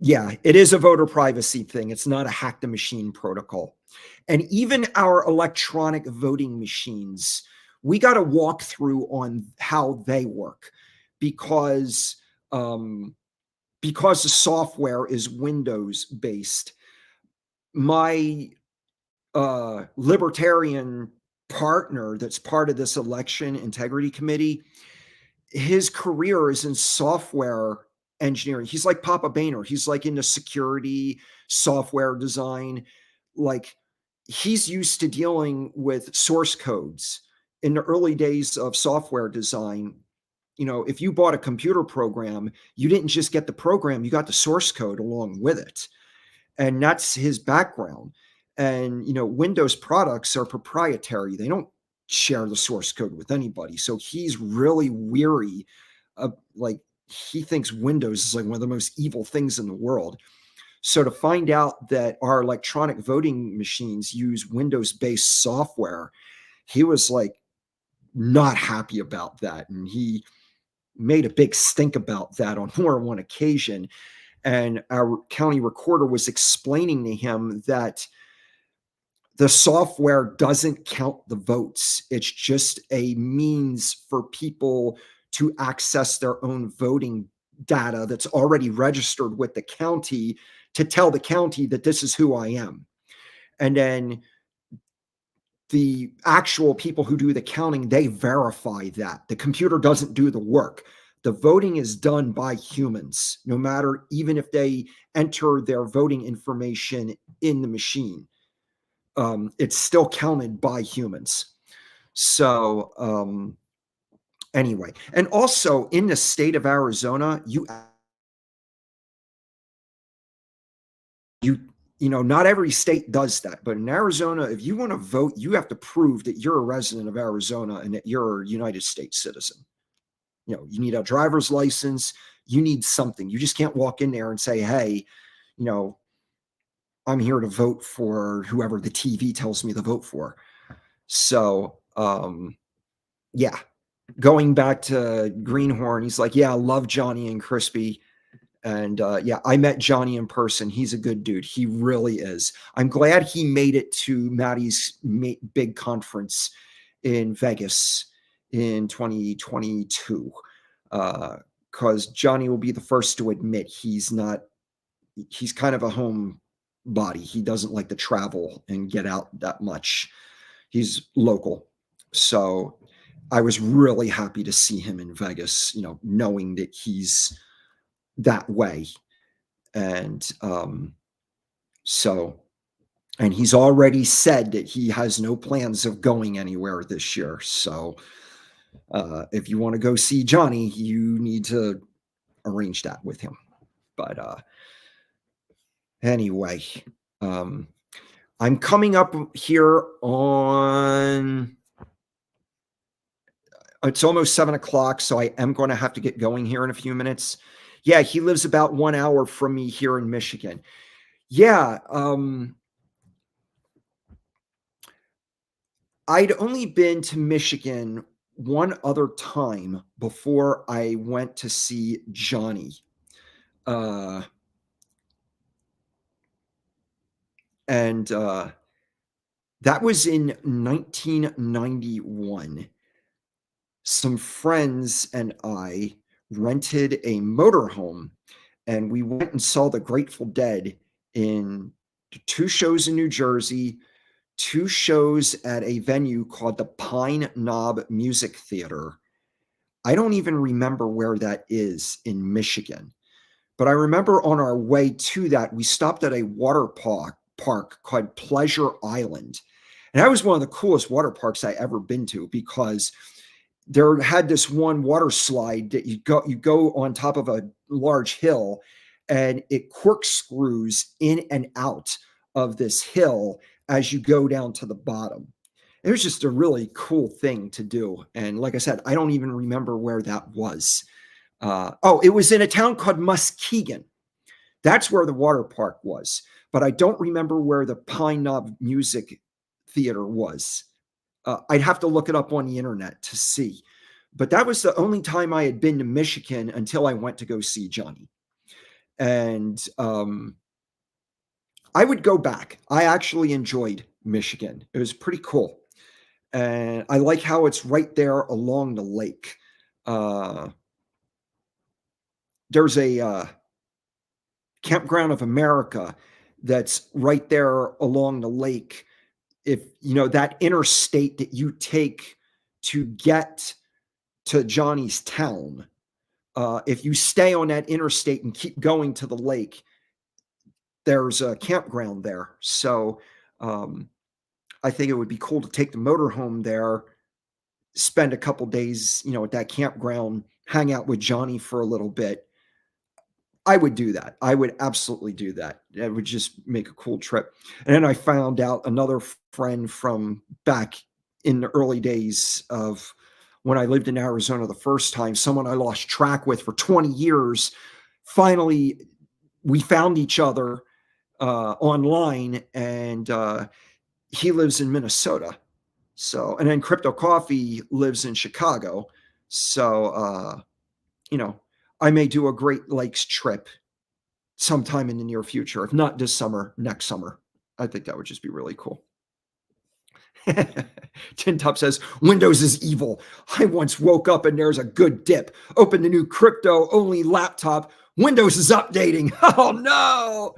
Yeah, it is a voter privacy thing. It's not a hack the machine protocol. And even our electronic voting machines, we got to walk through on how they work, because the software is Windows based. My libertarian partner that's part of this election integrity committee, his career is in software engineering. He's like Papa Boehner. He's like into security, software design. Like, he's used to dealing with source codes. In the early days of software design, if you bought a computer program, you didn't just get the program, you got the source code along with it. And that's his background. And, Windows products are proprietary. They don't share the source code with anybody. So he's really weary of, like, he thinks Windows is like one of the most evil things in the world. So to find out that our electronic voting machines use Windows-based software, he was like not happy about that. And he made a big stink about that on more than one occasion. And our county recorder was explaining to him that the software doesn't count the votes. It's just a means for people to access their own voting data that's already registered with the county, to tell the county that this is who I am. And then the actual people who do the counting, they verify that. The computer doesn't do the work. The voting is done by humans, no matter, even if they enter their voting information in the machine. It's still counted by humans. So anyway, and also in the state of Arizona, not every state does that, but in Arizona, if you want to vote, you have to prove that you're a resident of Arizona and that you're a United States citizen. You need a driver's license. You need something. You just can't walk in there and say, hey, I'm here to vote for whoever the TV tells me to vote for. So, yeah, going back to Greenhorn, he's like, yeah, I love Johnny and Crispy. And yeah, I met Johnny in person. He's a good dude. He really is. I'm glad he made it to Maddie's big conference in Vegas in 2022. Because Johnny will be the first to admit he's kind of a homebody. He doesn't like to travel and get out that much. He's local. So I was really happy to see him in Vegas, knowing that he's that way. And and he's already said that he has no plans of going anywhere this year. So if you want to go see Johnny, you need to arrange that with him. But anyway, I'm coming up here on, it's almost 7:00, so I am going to have to get going here in a few minutes. Yeah, he lives about 1 hour from me here in Michigan. Yeah, I'd only been to Michigan one other time before I went to see Johnny. And that was in 1991. Some friends and I rented a motorhome, and we went and saw the Grateful Dead in 2 shows in New Jersey, 2 shows at a venue called the Pine Knob Music Theater. I don't even remember where that is in Michigan, but I remember on our way to that, we stopped at a water park called Pleasure Island. And that was one of the coolest water parks I ever been to, because there had this one water slide that you go on top of a large hill, and it corkscrews in and out of this hill as you go down to the bottom. It was just a really cool thing to do. And like I said, I don't even remember where that was. Oh, it was in a town called Muskegon. That's where the water park was. But I don't remember where the Pine Knob Music Theater was. I'd have to look it up on the internet to see. But that was the only time I had been to Michigan until I went to go see Johnny. And I would go back. I actually enjoyed Michigan. It was pretty cool. And I like how it's right there along the lake. There's a Campground of America that's right there along the lake. If you know that interstate that you take to get to Johnny's town, if you stay on that interstate and keep going to the lake, there's a campground there. So I think it would be cool to take the motorhome there, spend a couple days, at that campground, hang out with Johnny for a little bit. I would do that. I would absolutely do that. It would just make a cool trip. And then I found out another friend from back in the early days of when I lived in Arizona the first time, someone I lost track with for 20 years. Finally, we found each other online, and he lives in Minnesota. So, and then Crypto Coffee lives in Chicago. So, I may do a Great Lakes trip sometime in the near future. If not this summer, next summer. I think that would just be really cool. Tin Top says, Windows is evil. I once woke up and there's a good dip. Open the new crypto only laptop. Windows is updating. Oh no.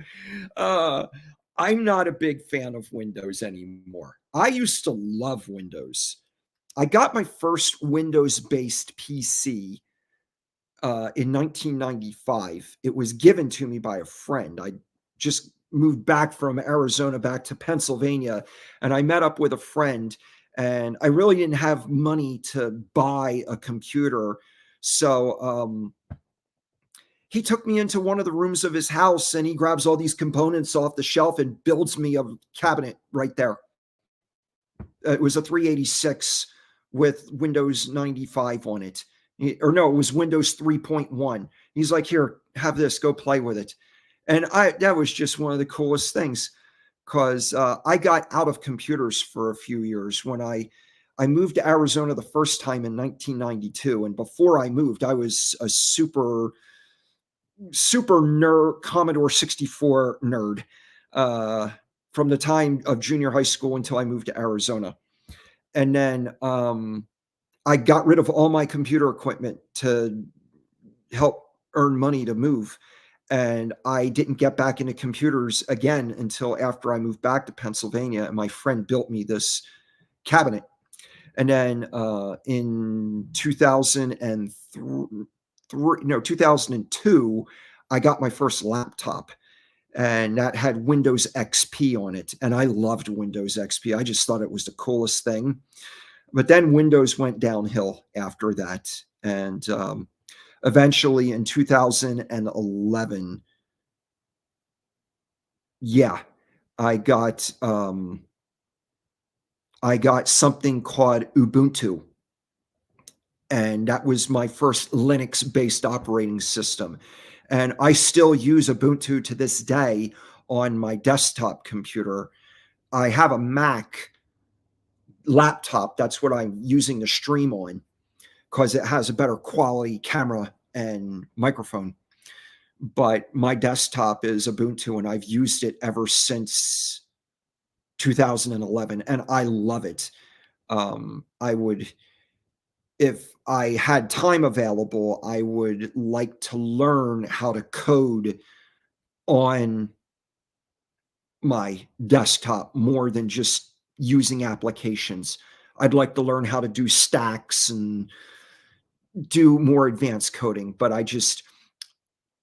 I'm not a big fan of Windows anymore. I used to love Windows. I got my first Windows-based PC in 1995. It was given to me by a friend. I just moved back from Arizona back to Pennsylvania, and I met up with a friend, and I really didn't have money to buy a computer. So he took me into one of the rooms of his house, and he grabs all these components off the shelf and builds me a cabinet right there. It was a 386 with Windows 95 on it. Or no, it was Windows 3.1. He's like, here, have this, go play with it. And that was just one of the coolest things, because I got out of computers for a few years. When I moved to Arizona the first time in 1992, and before I moved, I was a super nerd, Commodore 64 nerd, from the time of junior high school until I moved to Arizona. And then I got rid of all my computer equipment to help earn money to move. And I didn't get back into computers again until after I moved back to Pennsylvania, and my friend built me this cabinet. And then in 2002, I got my first laptop, and that had Windows XP on it. And I loved Windows XP. I just thought it was the coolest thing. But then Windows went downhill after that. And eventually in 2011, I got something called Ubuntu. And that was my first Linux-based operating system. And I still use Ubuntu to this day on my desktop computer. I have a Mac laptop. That's what I'm using to stream on, because it has a better quality camera and microphone. But my desktop is Ubuntu, and I've used it ever since 2011, and I love it. I would, if I had time available, I would like to learn how to code on my desktop more than just using applications. I'd like to learn how to do stacks and do more advanced coding, but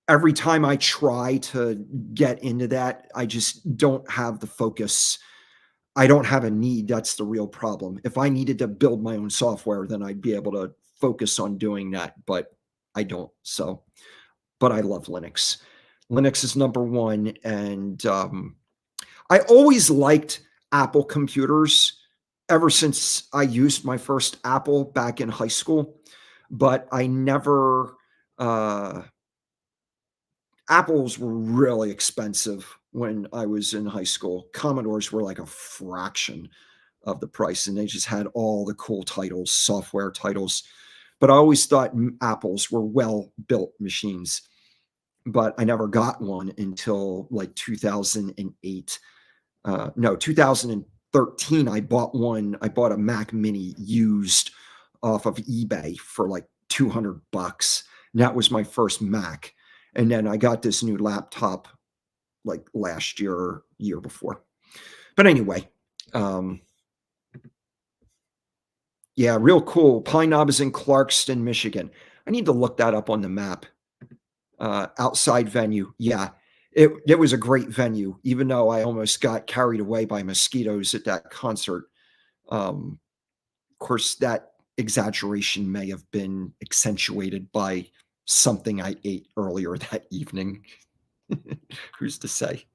every time I try to get into that, I just don't have the focus. I don't have a need. That's the real problem. If I needed to build my own software, then I'd be able to focus on doing that, but I don't. So, but I love Linux. Linux is number one, and I always liked Apple computers ever since I used my first Apple back in high school, but I never uh, Apples were really expensive when I was in high school. Commodores were like a fraction of the price, and they just had all the cool titles, software titles. But I always thought Apples were well-built machines, but I never got one until like 2008. No, 2013, I bought one. I bought a Mac Mini used off of eBay for like 200 bucks. And that was my first Mac. And then I got this new laptop like last year or year before. But anyway, um, yeah, real cool. Pine Knob is in Clarkston, Michigan. I need to look that up on the map. Outside venue. Yeah, it was a great venue, even though I almost got carried away by mosquitoes at that concert. Of course, that exaggeration may have been accentuated by something I ate earlier that evening. Who's to say?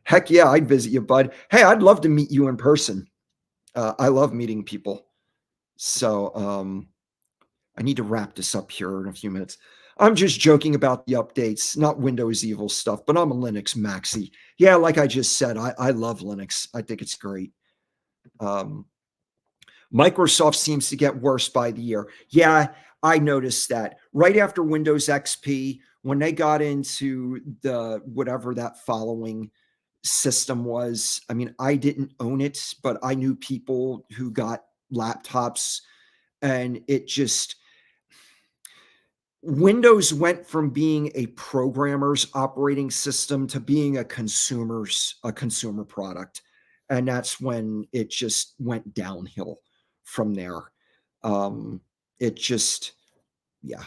Heck yeah, I'd visit you, bud. Hey, I'd love to meet you in person. I love meeting people. So, I need to wrap this up here in a few minutes. I'm just joking about the updates, not Windows evil stuff, but I'm a Linux maxi. Yeah, like I just said, I love Linux. I think it's great. Um, Microsoft seems to get worse by the year. Yeah, I noticed that. Right after Windows XP, when they got into the whatever that following system was, I mean, I didn't own it, but I knew people who got laptops, and it just Windows went from being a programmer's operating system to being a consumer product, and that's when it just went downhill from there. Um, it just yeah.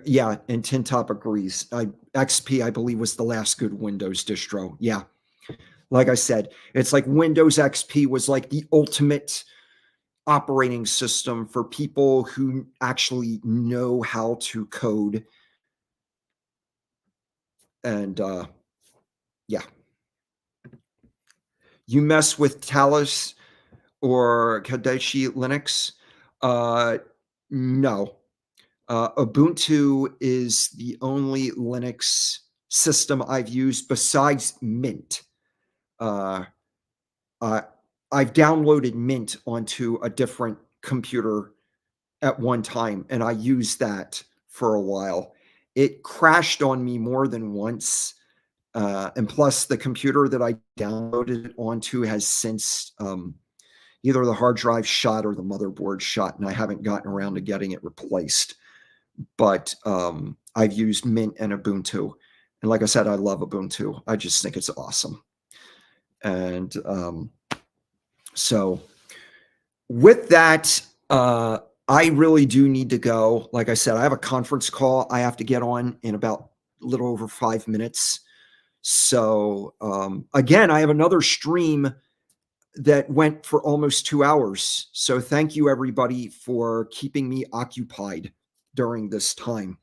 Yeah, and Tin Top agrees. XP, I believe, was the last good Windows distro. Yeah. Like I said, it's like Windows XP was like the ultimate operating system for people who actually know how to code. And yeah, you mess with Talos or Kadeshi Linux. Uh, no. Ubuntu is the only Linux system I've used besides Mint. Uh, uh, I've downloaded Mint onto a different computer at one time, and I used that for a while. It crashed on me more than once. And plus, the computer that I downloaded it onto has since either the hard drive shot or the motherboard shot, and I haven't gotten around to getting it replaced. But I've used Mint and Ubuntu. And like I said, I love Ubuntu. I just think it's awesome. And so with that, I really do need to go. Like I said, I have a conference call I have to get on in about a little over 5 minutes. So again, I have another stream that went for almost 2 hours. So thank you, everybody, for keeping me occupied during this time.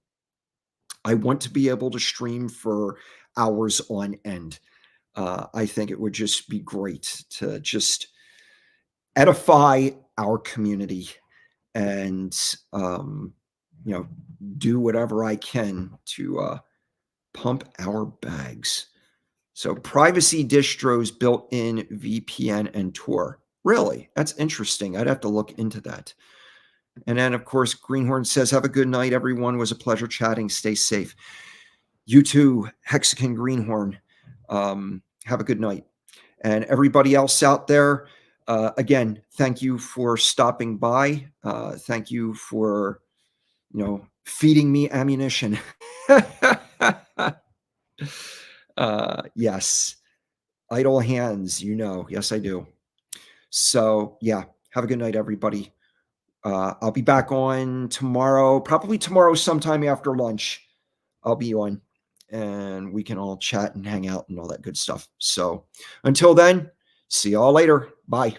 I want to be able to stream for hours on end. I think it would just be great to just edify our community and you know, do whatever I can to pump our bags. So privacy distros built in VPN and Tor. Really? That's interesting. I'd have to look into that. And then, of course, Greenhorn says, have a good night, everyone. It was a pleasure chatting. Stay safe. You too, Hexagon Greenhorn. Have a good night. And everybody else out there, again, thank you for stopping by. Thank you for, feeding me ammunition. Yes. Idle hands, Yes, I do. So, yeah, have a good night, everybody. I'll be back on tomorrow, probably tomorrow sometime after lunch. I'll be on, and we can all chat and hang out and all that good stuff. So until then, see y'all later. Bye.